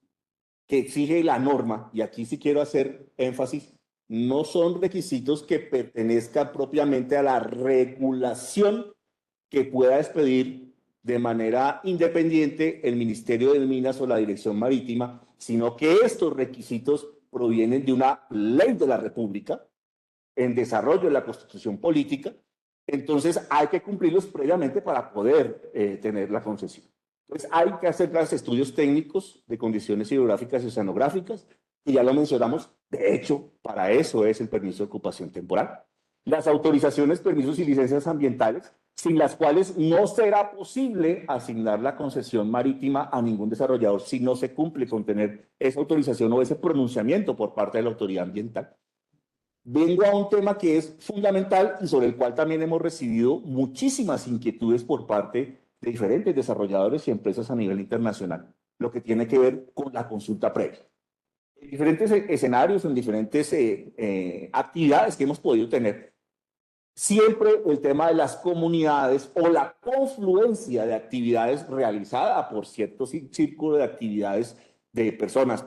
que exige la norma, y aquí sí quiero hacer énfasis, no son requisitos que pertenezcan propiamente a la regulación que pueda expedir de manera independiente el Ministerio de Minas o la Dirección Marítima, sino que estos requisitos provienen de una ley de la República en desarrollo de la Constitución Política. Entonces hay que cumplirlos previamente para poder tener la concesión. Entonces hay que hacer los estudios técnicos de condiciones hidrográficas y oceanográficas, y ya lo mencionamos, de hecho, para eso es el permiso de ocupación temporal. Las autorizaciones, permisos y licencias ambientales, sin las cuales no será posible asignar la concesión marítima a ningún desarrollador si no se cumple con tener esa autorización o ese pronunciamiento por parte de la autoridad ambiental. Vengo a un tema que es fundamental y sobre el cual también hemos recibido muchísimas inquietudes por parte de diferentes desarrolladores y empresas a nivel internacional, lo que tiene que ver con la consulta previa. En diferentes escenarios, en diferentes actividades que hemos podido tener, siempre el tema de las comunidades o la confluencia de actividades realizada por cierto círculo de actividades de personas,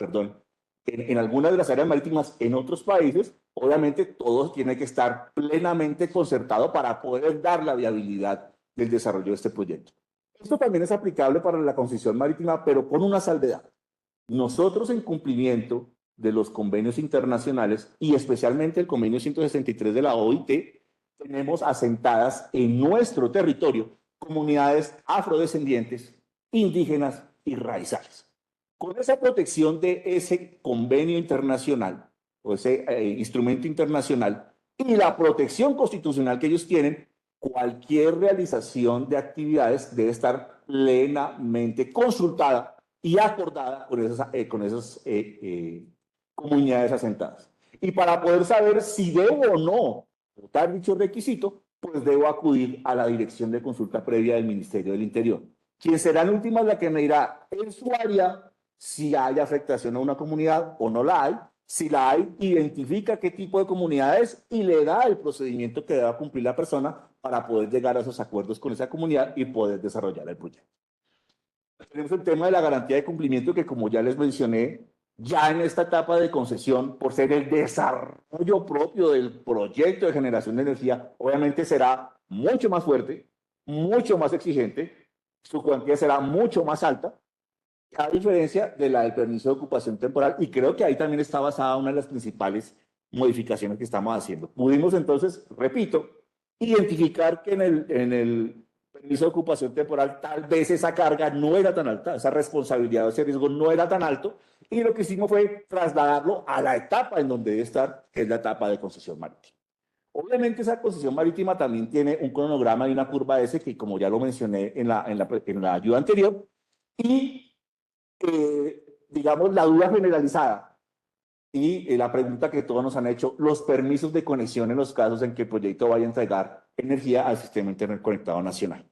en algunas de las áreas marítimas en otros países, obviamente todo tiene que estar plenamente concertado para poder dar la viabilidad del desarrollo de este proyecto. Esto también es aplicable para la concesión marítima, pero con una salvedad. Nosotros, en cumplimiento de los convenios internacionales y especialmente el convenio 163 de la OIT, tenemos asentadas en nuestro territorio comunidades afrodescendientes, indígenas y raizales. Con esa protección de ese convenio internacional o ese instrumento internacional y la protección constitucional que ellos tienen, cualquier realización de actividades debe estar plenamente consultada y acordada con esas comunidades asentadas. Y para poder saber si debo o no votar dicho requisito, pues debo acudir a la dirección de consulta previa del Ministerio del Interior, quien será en última la que me dirá en su área si hay afectación a una comunidad o no la hay. Si la hay, identifica qué tipo de comunidad es y le da el procedimiento que deba cumplir la persona para poder llegar a esos acuerdos con esa comunidad y poder desarrollar el proyecto. Tenemos el tema de la garantía de cumplimiento que, como ya les mencioné, ya en esta etapa de concesión, por ser el desarrollo propio del proyecto de generación de energía, obviamente será mucho más fuerte, mucho más exigente, su cuantía será mucho más alta, a diferencia de la del permiso de ocupación temporal, y creo que ahí también está basada una de las principales modificaciones que estamos haciendo. Pudimos entonces, repito, identificar que en el permiso de ocupación temporal tal vez esa carga no era tan alta, esa responsabilidad o ese riesgo no era tan alto, y lo que hicimos fue trasladarlo a la etapa en donde debe estar, que es la etapa de concesión marítima. Obviamente esa concesión marítima también tiene un cronograma y una curva S que, como ya lo mencioné en la ayuda anterior, y digamos la duda generalizada y la pregunta que todos nos han hecho, los permisos de conexión en los casos en que el proyecto vaya a entregar energía al sistema interconectado nacional.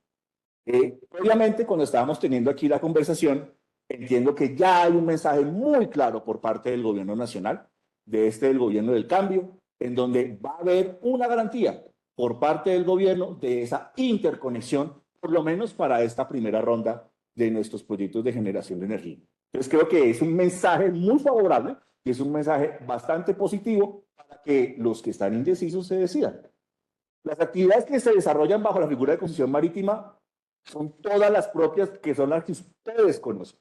Obviamente, cuando estábamos teniendo aquí la conversación, entiendo que ya hay un mensaje muy claro por parte del gobierno nacional, del gobierno del cambio, en donde va a haber una garantía por parte del gobierno de esa interconexión, por lo menos para esta primera ronda de nuestros proyectos de generación de energía. Entonces creo que es un mensaje muy favorable y es un mensaje bastante positivo para que los que están indecisos se decidan. Las actividades que se desarrollan bajo la figura de concesión marítima son todas las propias que son las que ustedes conocen.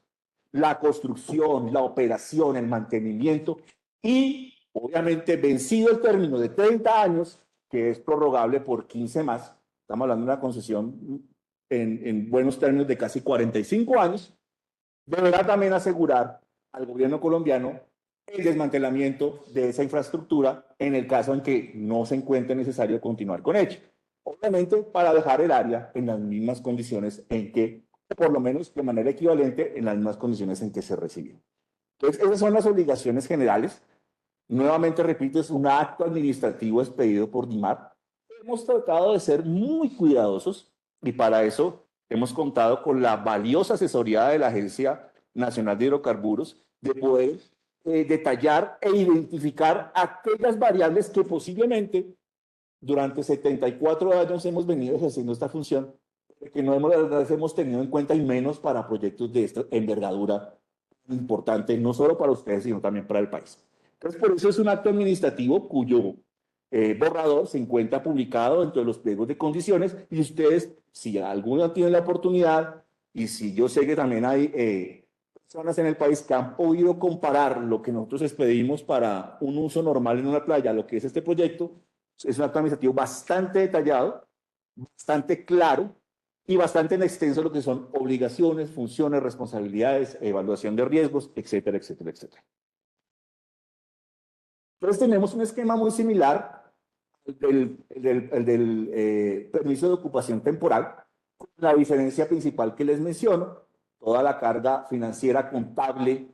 La construcción, la operación, el mantenimiento y, obviamente, vencido el término de 30 años, que es prorrogable por 15 más, estamos hablando de una concesión en buenos términos de casi 45 años, deberá también asegurar al gobierno colombiano el desmantelamiento de esa infraestructura en el caso en que no se encuentre necesario continuar con ella. Obviamente para dejar el área en las mismas condiciones en que, por lo menos de manera equivalente, en las mismas condiciones en que se recibió. Entonces, esas son las obligaciones generales. Nuevamente, repito, es un acto administrativo expedido por DIMAR. Hemos tratado de ser muy cuidadosos y para eso hemos contado con la valiosa asesoría de la Agencia Nacional de Hidrocarburos de poder detallar e identificar aquellas variables que posiblemente durante 74 años hemos venido ejerciendo esta función, que no hemos tenido en cuenta y menos para proyectos de esta envergadura importante, no solo para ustedes, sino también para el país. Entonces, por eso es un acto administrativo cuyo borrador se encuentra publicado dentro de los pliegos de condiciones y ustedes, si alguno tiene la oportunidad y si yo sé que también hay personas en el país que han podido comparar lo que nosotros expedimos para un uso normal en una playa, lo que es este proyecto, es un acto administrativo bastante detallado, bastante claro y bastante en extenso lo que son obligaciones, funciones, responsabilidades, evaluación de riesgos, etcétera, etcétera, etcétera. Entonces tenemos un esquema muy similar al del permiso de ocupación temporal, con la diferencia principal que les menciono. Toda la carga financiera contable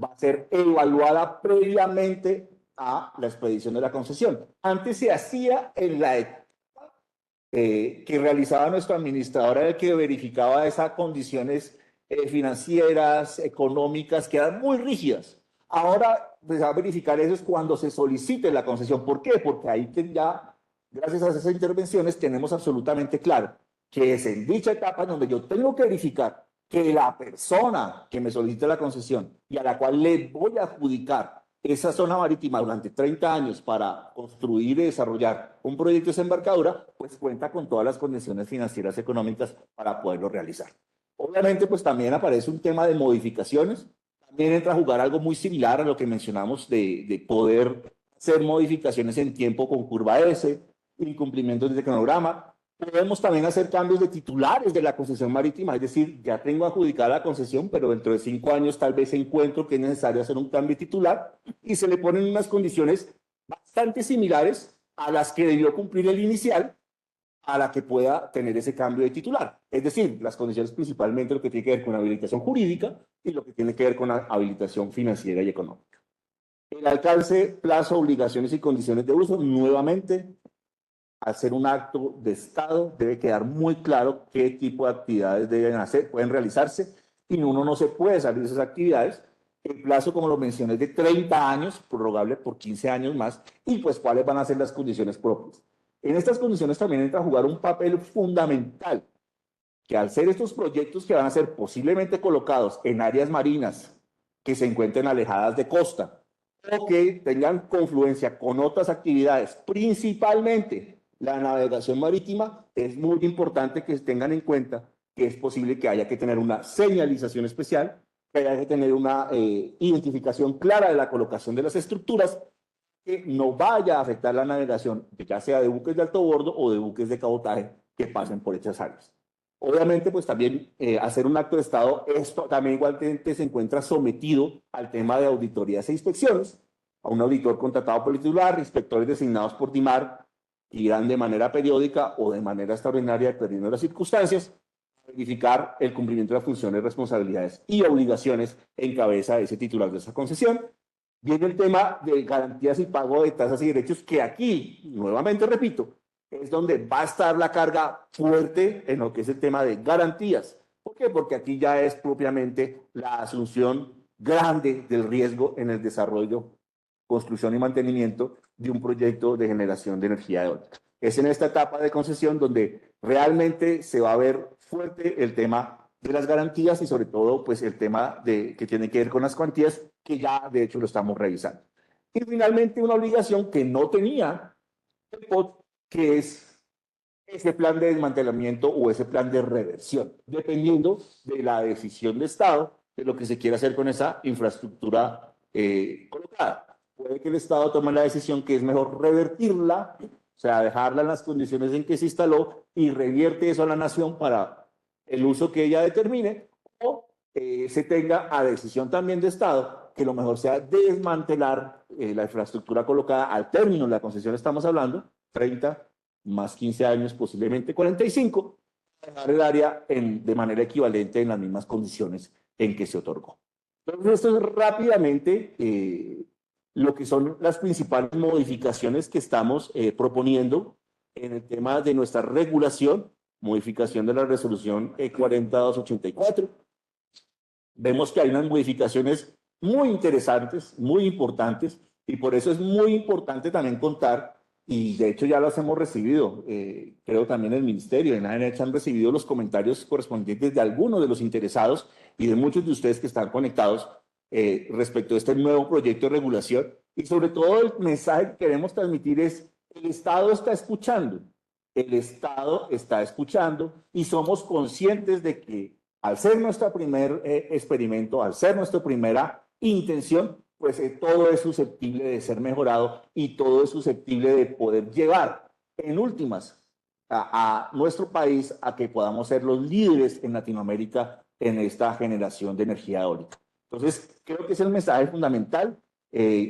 va a ser evaluada previamente a la expedición de la concesión. Antes se hacía en la etapa que realizaba nuestra administradora, que verificaba esas condiciones financieras, económicas, que eran muy rígidas. Ahora pues, va a verificar eso es cuando se solicite la concesión. ¿Por qué? Porque ahí ya, gracias a esas intervenciones, tenemos absolutamente claro que es en dicha etapa donde yo tengo que verificar que la persona que me solicite la concesión y a la cual le voy a adjudicar esa zona marítima durante 30 años para construir y desarrollar un proyecto de desembarcadura, pues cuenta con todas las condiciones financieras y económicas para poderlo realizar. Obviamente, pues también aparece un tema de modificaciones. También entra a jugar algo muy similar a lo que mencionamos de poder hacer modificaciones en tiempo con curva S, incumplimientos de cronograma. Podemos también hacer cambios de titulares de la concesión marítima, es decir, ya tengo adjudicada la concesión, pero dentro de 5 años tal vez encuentro que es necesario hacer un cambio de titular y se le ponen unas condiciones bastante similares a las que debió cumplir el inicial a la que pueda tener ese cambio de titular. Es decir, las condiciones principalmente lo que tiene que ver con la habilitación jurídica y lo que tiene que ver con la habilitación financiera y económica. El alcance, plazo, obligaciones y condiciones de uso, nuevamente, al ser un acto de Estado, debe quedar muy claro qué tipo de actividades deben hacer, pueden realizarse, y uno no se puede salir de esas actividades. El plazo, como lo mencioné, es de 30 años, prorrogable por 15 años más, y pues cuáles van a ser las condiciones propias. En estas condiciones también entra a jugar un papel fundamental, que al ser estos proyectos que van a ser posiblemente colocados en áreas marinas que se encuentren alejadas de costa, o que tengan confluencia con otras actividades, principalmente la navegación marítima, es muy importante que tengan en cuenta que es posible que haya que tener una señalización especial, que haya que tener una identificación clara de la colocación de las estructuras, que no vaya a afectar la navegación, ya sea de buques de alto bordo o de buques de cabotaje que pasen por estas áreas. Obviamente, pues también hacer un acto de Estado, esto también igualmente se encuentra sometido al tema de auditorías e inspecciones, a un auditor contratado por el titular, inspectores designados por DIMAR, irán de manera periódica o de manera extraordinaria, dependiendo de las circunstancias, a verificar el cumplimiento de las funciones, responsabilidades y obligaciones en cabeza de ese titular de esa concesión. Viene el tema de garantías y pago de tasas y derechos, que aquí, nuevamente repito, es donde va a estar la carga fuerte en lo que es el tema de garantías. ¿Por qué? Porque aquí ya es propiamente la asunción grande del riesgo en el desarrollo, construcción y mantenimiento de un proyecto de generación de energía eólica. Es en esta etapa de concesión donde realmente se va a ver fuerte el tema de las garantías y sobre todo pues el tema que tiene que ver con las cuantías, que ya de hecho lo estamos revisando. Y finalmente una obligación que no tenía el POT, que es ese plan de desmantelamiento o ese plan de reversión, dependiendo de la decisión de Estado, de lo que se quiera hacer con esa infraestructura colocada. Puede que el Estado tome la decisión que es mejor revertirla, o sea, dejarla en las condiciones en que se instaló y revierte eso a la nación para el uso que ella determine, o se tenga a decisión también de Estado que lo mejor sea desmantelar la infraestructura colocada al término de la concesión, estamos hablando, 30 más 15 años, posiblemente 45, dejar el área de manera equivalente en las mismas condiciones en que se otorgó. Entonces, esto es rápidamente lo que son las principales modificaciones que estamos proponiendo en el tema de nuestra regulación, modificación de la resolución 40284. Vemos que hay unas modificaciones muy interesantes, muy importantes, y por eso es muy importante también contar, y de hecho ya las hemos recibido, creo también el Ministerio, en ANH han recibido los comentarios correspondientes de algunos de los interesados y de muchos de ustedes que están conectados respecto a este nuevo proyecto de regulación, y sobre todo el mensaje que queremos transmitir es: el Estado está escuchando, y somos conscientes de que al ser nuestro primer experimento, al ser nuestra primera intención, pues todo es susceptible de ser mejorado y todo es susceptible de poder llevar en últimas a nuestro país a que podamos ser los líderes en Latinoamérica en esta generación de energía eólica. Entonces, creo que es el mensaje fundamental.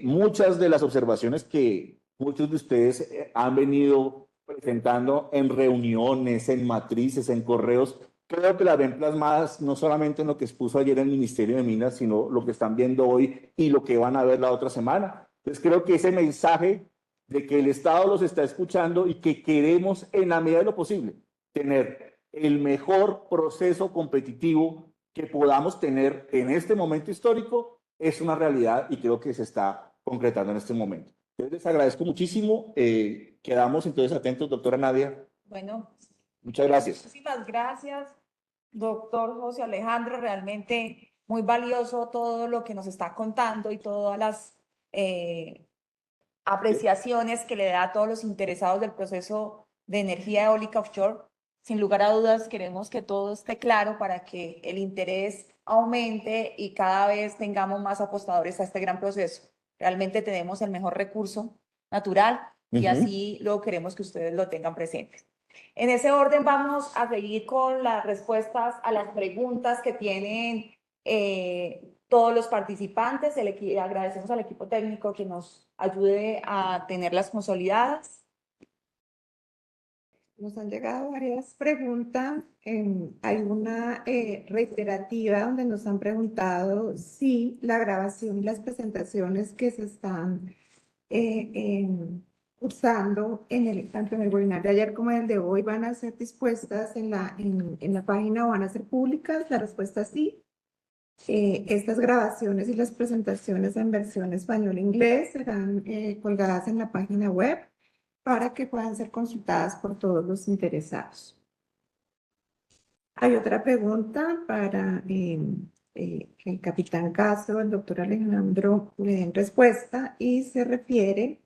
Muchas de las observaciones que muchos de ustedes han venido presentando en reuniones, en matrices, en correos, creo que las ven plasmadas no solamente en lo que expuso ayer el Ministerio de Minas, sino lo que están viendo hoy y lo que van a ver la otra semana. Entonces creo que ese mensaje de que el Estado los está escuchando y que queremos, en la medida de lo posible, tener el mejor proceso competitivo que podamos tener en este momento histórico, es una realidad y creo que se está concretando en este momento. Entonces les agradezco muchísimo. Quedamos entonces atentos, doctora Nadia. Bueno, muchas gracias. Muchísimas gracias, doctor José Alejandro. Realmente muy valioso todo lo que nos está contando y todas las apreciaciones que le da a todos los interesados del proceso de energía eólica offshore. Sin lugar a dudas, queremos que todo esté claro para que el interés aumente y cada vez tengamos más apostadores a este gran proceso. Realmente tenemos el mejor recurso natural y así lo queremos que ustedes lo tengan presente. En ese orden vamos a seguir con las respuestas a las preguntas que tienen todos los participantes. Agradecemos al equipo técnico que nos ayude a tenerlas consolidadas. Nos han llegado varias preguntas. Hay una reiterativa donde nos han preguntado si la grabación y las presentaciones que se están usando tanto en el webinar de ayer como en el de hoy van a ser dispuestas en la página o van a ser públicas. La respuesta es sí. Estas grabaciones y las presentaciones en versión español-inglés serán colgadas en la página web para que puedan ser consultadas por todos los interesados. Hay otra pregunta para que el capitán Castro, el doctor Alejandro, le den respuesta y se refiere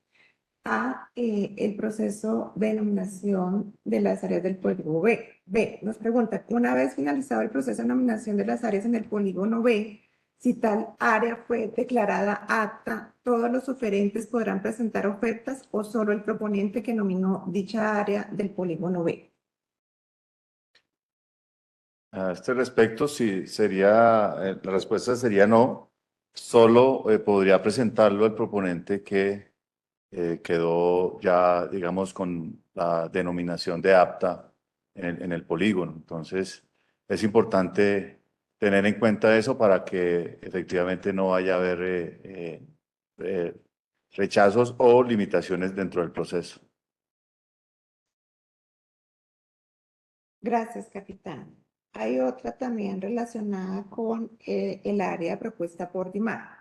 a el proceso de nominación de las áreas del polígono B. Nos pregunta, una vez finalizado el proceso de nominación de las áreas en el polígono B, si tal área fue declarada apta, ¿todos los oferentes podrán presentar ofertas o solo el proponente que nominó dicha área del polígono B? A este respecto, sí, la respuesta sería no. Solo podría presentarlo el proponente que quedó ya, digamos, con la denominación de apta en el polígono. Entonces, es importante tener en cuenta eso para que efectivamente no vaya a haber rechazos o limitaciones dentro del proceso. Gracias, capitán. Hay otra también relacionada con el área propuesta por DIMAR.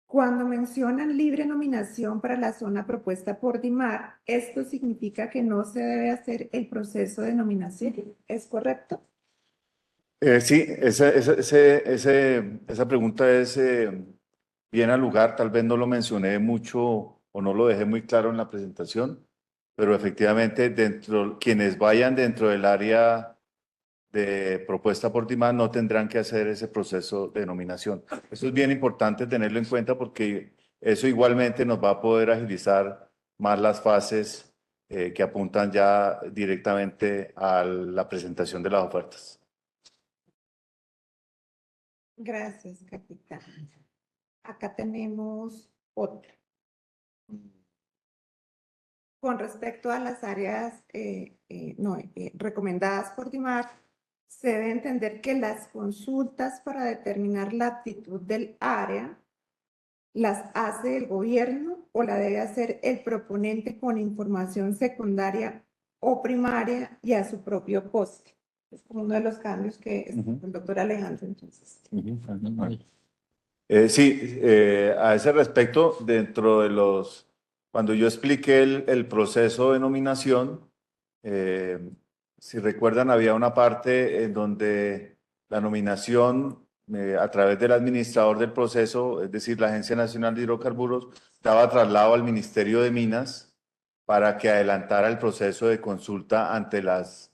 Cuando mencionan libre nominación para la zona propuesta por DIMAR, ¿esto significa que no se debe hacer el proceso de nominación? ¿Es correcto? Sí, esa pregunta es bien al lugar. Tal vez no lo mencioné mucho o no lo dejé muy claro en la presentación, pero efectivamente quienes vayan dentro del área de propuesta por demand no tendrán que hacer ese proceso de nominación. Eso es bien importante tenerlo en cuenta porque eso igualmente nos va a poder agilizar más las fases que apuntan ya directamente a la presentación de las ofertas. Gracias, capitán. Acá tenemos otra. Con respecto a las áreas recomendadas por DIMAR, se debe entender que las consultas para determinar la aptitud del área las hace el gobierno o la debe hacer el proponente con información secundaria o primaria y a su propio coste. Es como uno de los cambios que el doctor Alejandro entonces. Sí, a ese respecto, cuando yo expliqué el proceso de nominación, si recuerdan, había una parte en donde la nominación a través del administrador del proceso, es decir, la Agencia Nacional de Hidrocarburos, daba traslado al Ministerio de Minas para que adelantara el proceso de consulta ante los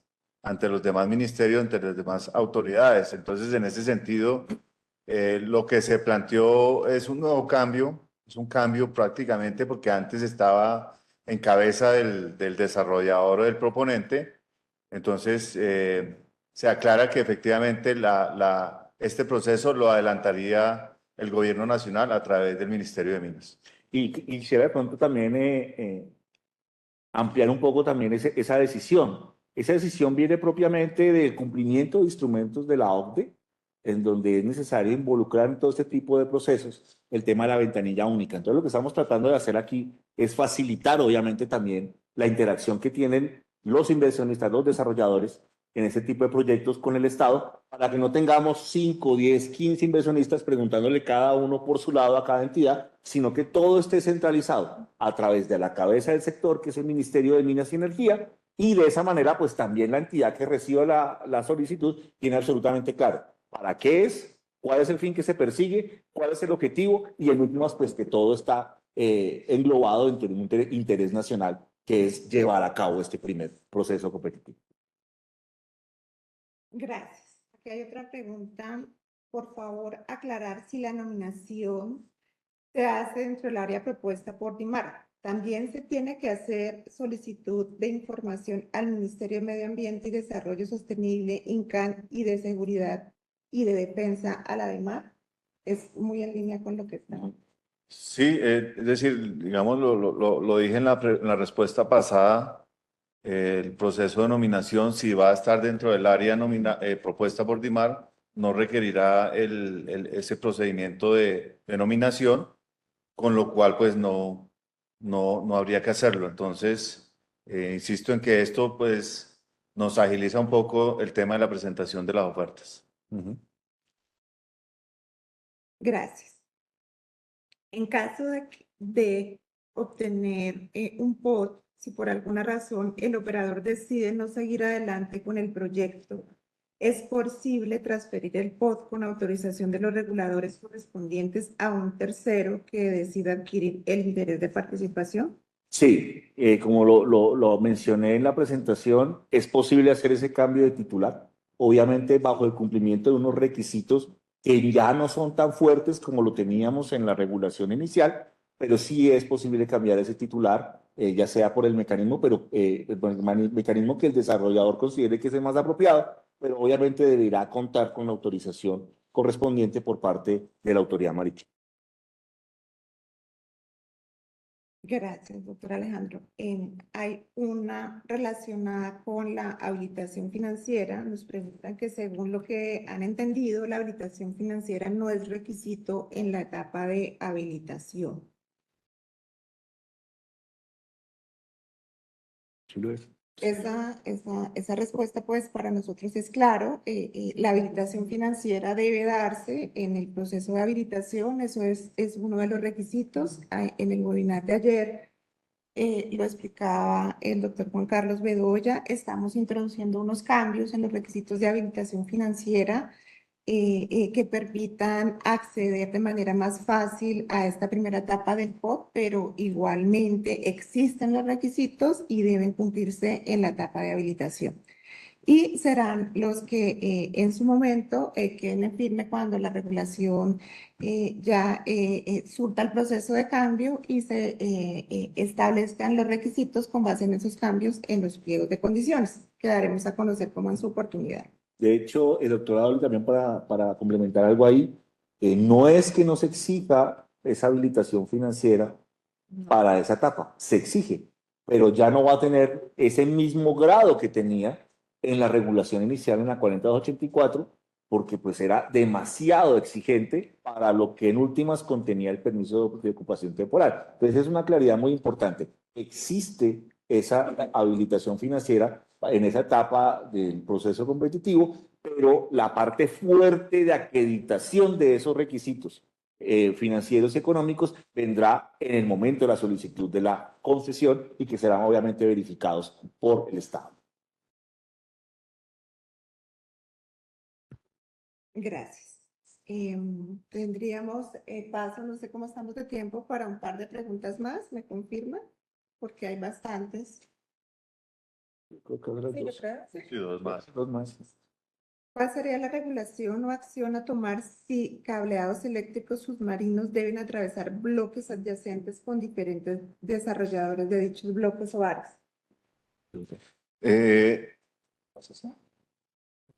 demás ministerios, ante las demás autoridades. Entonces, en ese sentido, lo que se planteó es un nuevo cambio, es un cambio prácticamente porque antes estaba en cabeza del desarrollador o del proponente. Entonces, se aclara que efectivamente este proceso lo adelantaría el gobierno nacional a través del Ministerio de Minas. Y quisiera de pronto también ampliar un poco también esa decisión. Esa decisión viene propiamente del cumplimiento de instrumentos de la OCDE, en donde es necesario involucrar en todo este tipo de procesos el tema de la ventanilla única. Entonces, lo que estamos tratando de hacer aquí es facilitar, obviamente, también la interacción que tienen los inversionistas, los desarrolladores en ese tipo de proyectos con el Estado, para que no tengamos 5, 10, 15 inversionistas preguntándole cada uno por su lado a cada entidad, sino que todo esté centralizado a través de la cabeza del sector, que es el Ministerio de Minas y Energía, y de esa manera, pues también la entidad que reciba la solicitud tiene absolutamente claro para qué es, cuál es el fin que se persigue, cuál es el objetivo, y en últimas, pues que todo está englobado dentro de un interés nacional, que es llevar a cabo este primer proceso competitivo. Gracias. Aquí hay otra pregunta. Por favor, aclarar si la nominación se hace dentro del área propuesta por DIMAR. También se tiene que hacer solicitud de información al Ministerio de Medio Ambiente y Desarrollo Sostenible, INCAN, y de Seguridad y de Defensa a la DIMAR. Es muy en línea con lo que está. Sí, es decir, digamos, lo dije en la respuesta pasada. El proceso de nominación, si va a estar dentro del área propuesta por DIMAR, no requerirá ese procedimiento de nominación, con lo cual pues no habría que hacerlo. Entonces, insisto en que esto pues nos agiliza un poco el tema de la presentación de las ofertas. Gracias. En caso de obtener un POT, si por alguna razón el operador decide no seguir adelante con el proyecto, ¿es posible transferir el POT con autorización de los reguladores correspondientes a un tercero que decida adquirir el interés de participación? Sí, como lo mencioné en la presentación, es posible hacer ese cambio de titular, obviamente bajo el cumplimiento de unos requisitos que ya no son tan fuertes como lo teníamos en la regulación inicial, pero sí es posible cambiar ese titular, ya sea por el mecanismo, pero el mecanismo que el desarrollador considere que es el más apropiado, pero obviamente deberá contar con la autorización correspondiente por parte de la autoridad marítima. Gracias, doctor Alejandro. Hay una relacionada con la habilitación financiera. Nos preguntan que según lo que han entendido, la habilitación financiera no es requisito en la etapa de habilitación. ¿Sí lo es? Esa respuesta, pues, para nosotros es claro. La habilitación financiera debe darse en el proceso de habilitación. Eso es uno de los requisitos. En el webinar de ayer lo explicaba el doctor Juan Carlos Bedoya, estamos introduciendo unos cambios en los requisitos de habilitación financiera que permitan acceder de manera más fácil a esta primera etapa del POT, pero igualmente existen los requisitos y deben cumplirse en la etapa de habilitación. Y serán los que en su momento queden en firme cuando la regulación ya surta el proceso de cambio y se establezcan los requisitos con base en esos cambios en los pliegos de condiciones, que daremos a conocer como en su oportunidad. De hecho, el doctorado, también para complementar algo ahí, no es que no se exija esa habilitación financiera para esa etapa, se exige, pero ya no va a tener ese mismo grado que tenía en la regulación inicial en la 4284, porque pues era demasiado exigente para lo que en últimas contenía el permiso de ocupación temporal. Entonces es una claridad muy importante. Existe esa habilitación financiera en esa etapa del proceso competitivo, pero la parte fuerte de acreditación de esos requisitos financieros y económicos vendrá en el momento de la solicitud de la concesión y que serán obviamente verificados por el Estado. Gracias. Tendríamos paso, no sé cómo estamos de tiempo, para un par de preguntas más, ¿me confirman? Porque hay bastantes. Creo que ahora Sí, yo creo. Sí, dos más. dos más. ¿Cuál sería la regulación o acción a tomar si cableados eléctricos submarinos deben atravesar bloques adyacentes con diferentes desarrolladores de dichos bloques o áreas?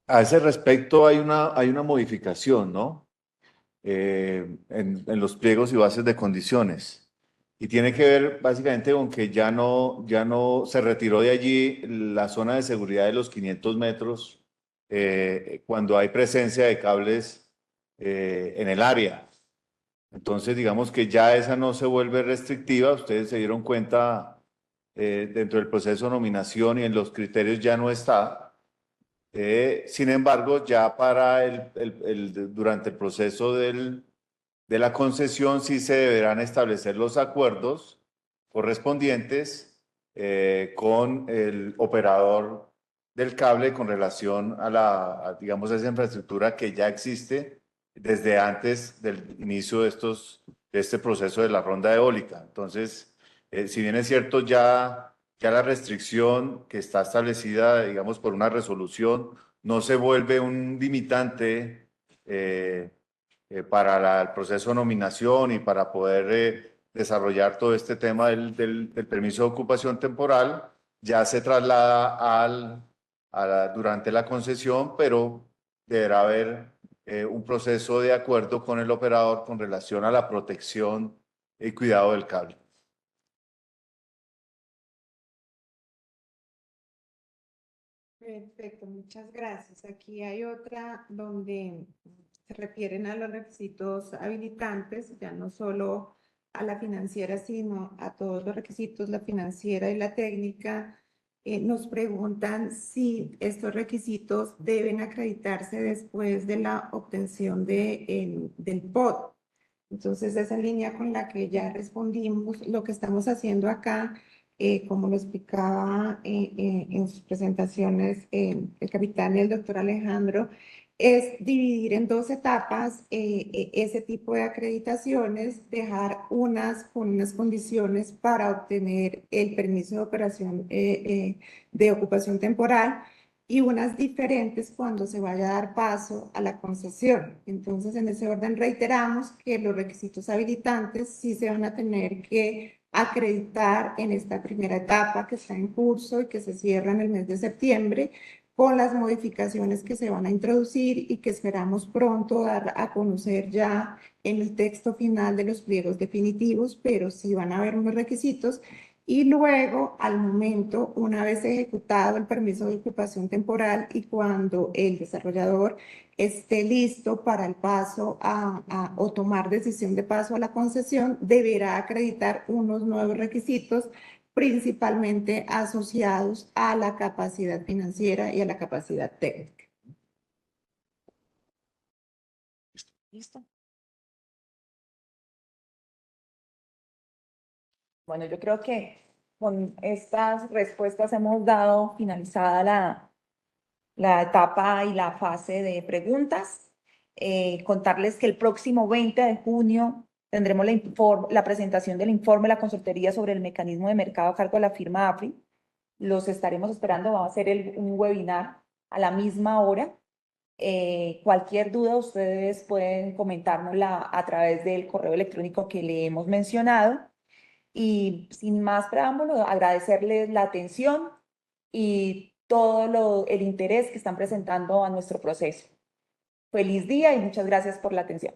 A ese respecto hay una modificación, ¿no? En los pliegos y bases de condiciones. Y tiene que ver básicamente con que ya no se retiró de allí la zona de seguridad de los 500 metros cuando hay presencia de cables en el área. Entonces, digamos que ya esa no se vuelve restrictiva. Ustedes se dieron cuenta dentro del proceso de nominación y en los criterios ya no está. Sin embargo, ya para durante el proceso de la concesión sí se deberán establecer los acuerdos correspondientes con el operador del cable con relación digamos, a esa infraestructura que ya existe desde antes del inicio de este proceso de la ronda eólica. Entonces, si bien es cierto, ya la restricción que está establecida, digamos, por una resolución, no se vuelve un limitante para el proceso de nominación y para poder desarrollar todo este tema del permiso de ocupación temporal, ya se traslada durante la concesión, pero deberá haber un proceso de acuerdo con el operador con relación a la protección y cuidado del cable. Perfecto, muchas gracias. Aquí hay otra donde se refieren a los requisitos habilitantes, ya no solo a la financiera, sino a todos los requisitos, la financiera y la técnica. Nos preguntan si estos requisitos deben acreditarse después de la obtención del POT. Entonces, esa línea con la que ya respondimos, lo que estamos haciendo acá, como lo explicaba en sus presentaciones el capitán y el doctor Alejandro, es dividir en dos etapas ese tipo de acreditaciones, dejar unas con unas condiciones para obtener el permiso de operación de ocupación temporal y unas diferentes cuando se vaya a dar paso a la concesión. Entonces, en ese orden reiteramos que los requisitos habilitantes sí se van a tener que acreditar en esta primera etapa que está en curso y que se cierra en el mes de septiembre, con las modificaciones que se van a introducir y que esperamos pronto dar a conocer ya en el texto final de los pliegos definitivos, pero sí van a haber unos requisitos. Y luego, al momento, una vez ejecutado el permiso de ocupación temporal y cuando el desarrollador esté listo para el paso o tomar decisión de paso a la concesión, deberá acreditar unos nuevos requisitos principalmente asociados a la capacidad financiera y a la capacidad técnica. Listo. Bueno, yo creo que con estas respuestas hemos dado finalizada la etapa y la fase de preguntas. Contarles que el próximo 20 de junio tendremos la presentación del informe de la consultoría sobre el mecanismo de mercado a cargo de la firma AFRY. Los estaremos esperando, va a ser un webinar a la misma hora. Cualquier duda ustedes pueden comentárnosla a través del correo electrónico que le hemos mencionado. Y sin más preámbulo, agradecerles la atención y todo el interés que están presentando a nuestro proceso. Feliz día y muchas gracias por la atención.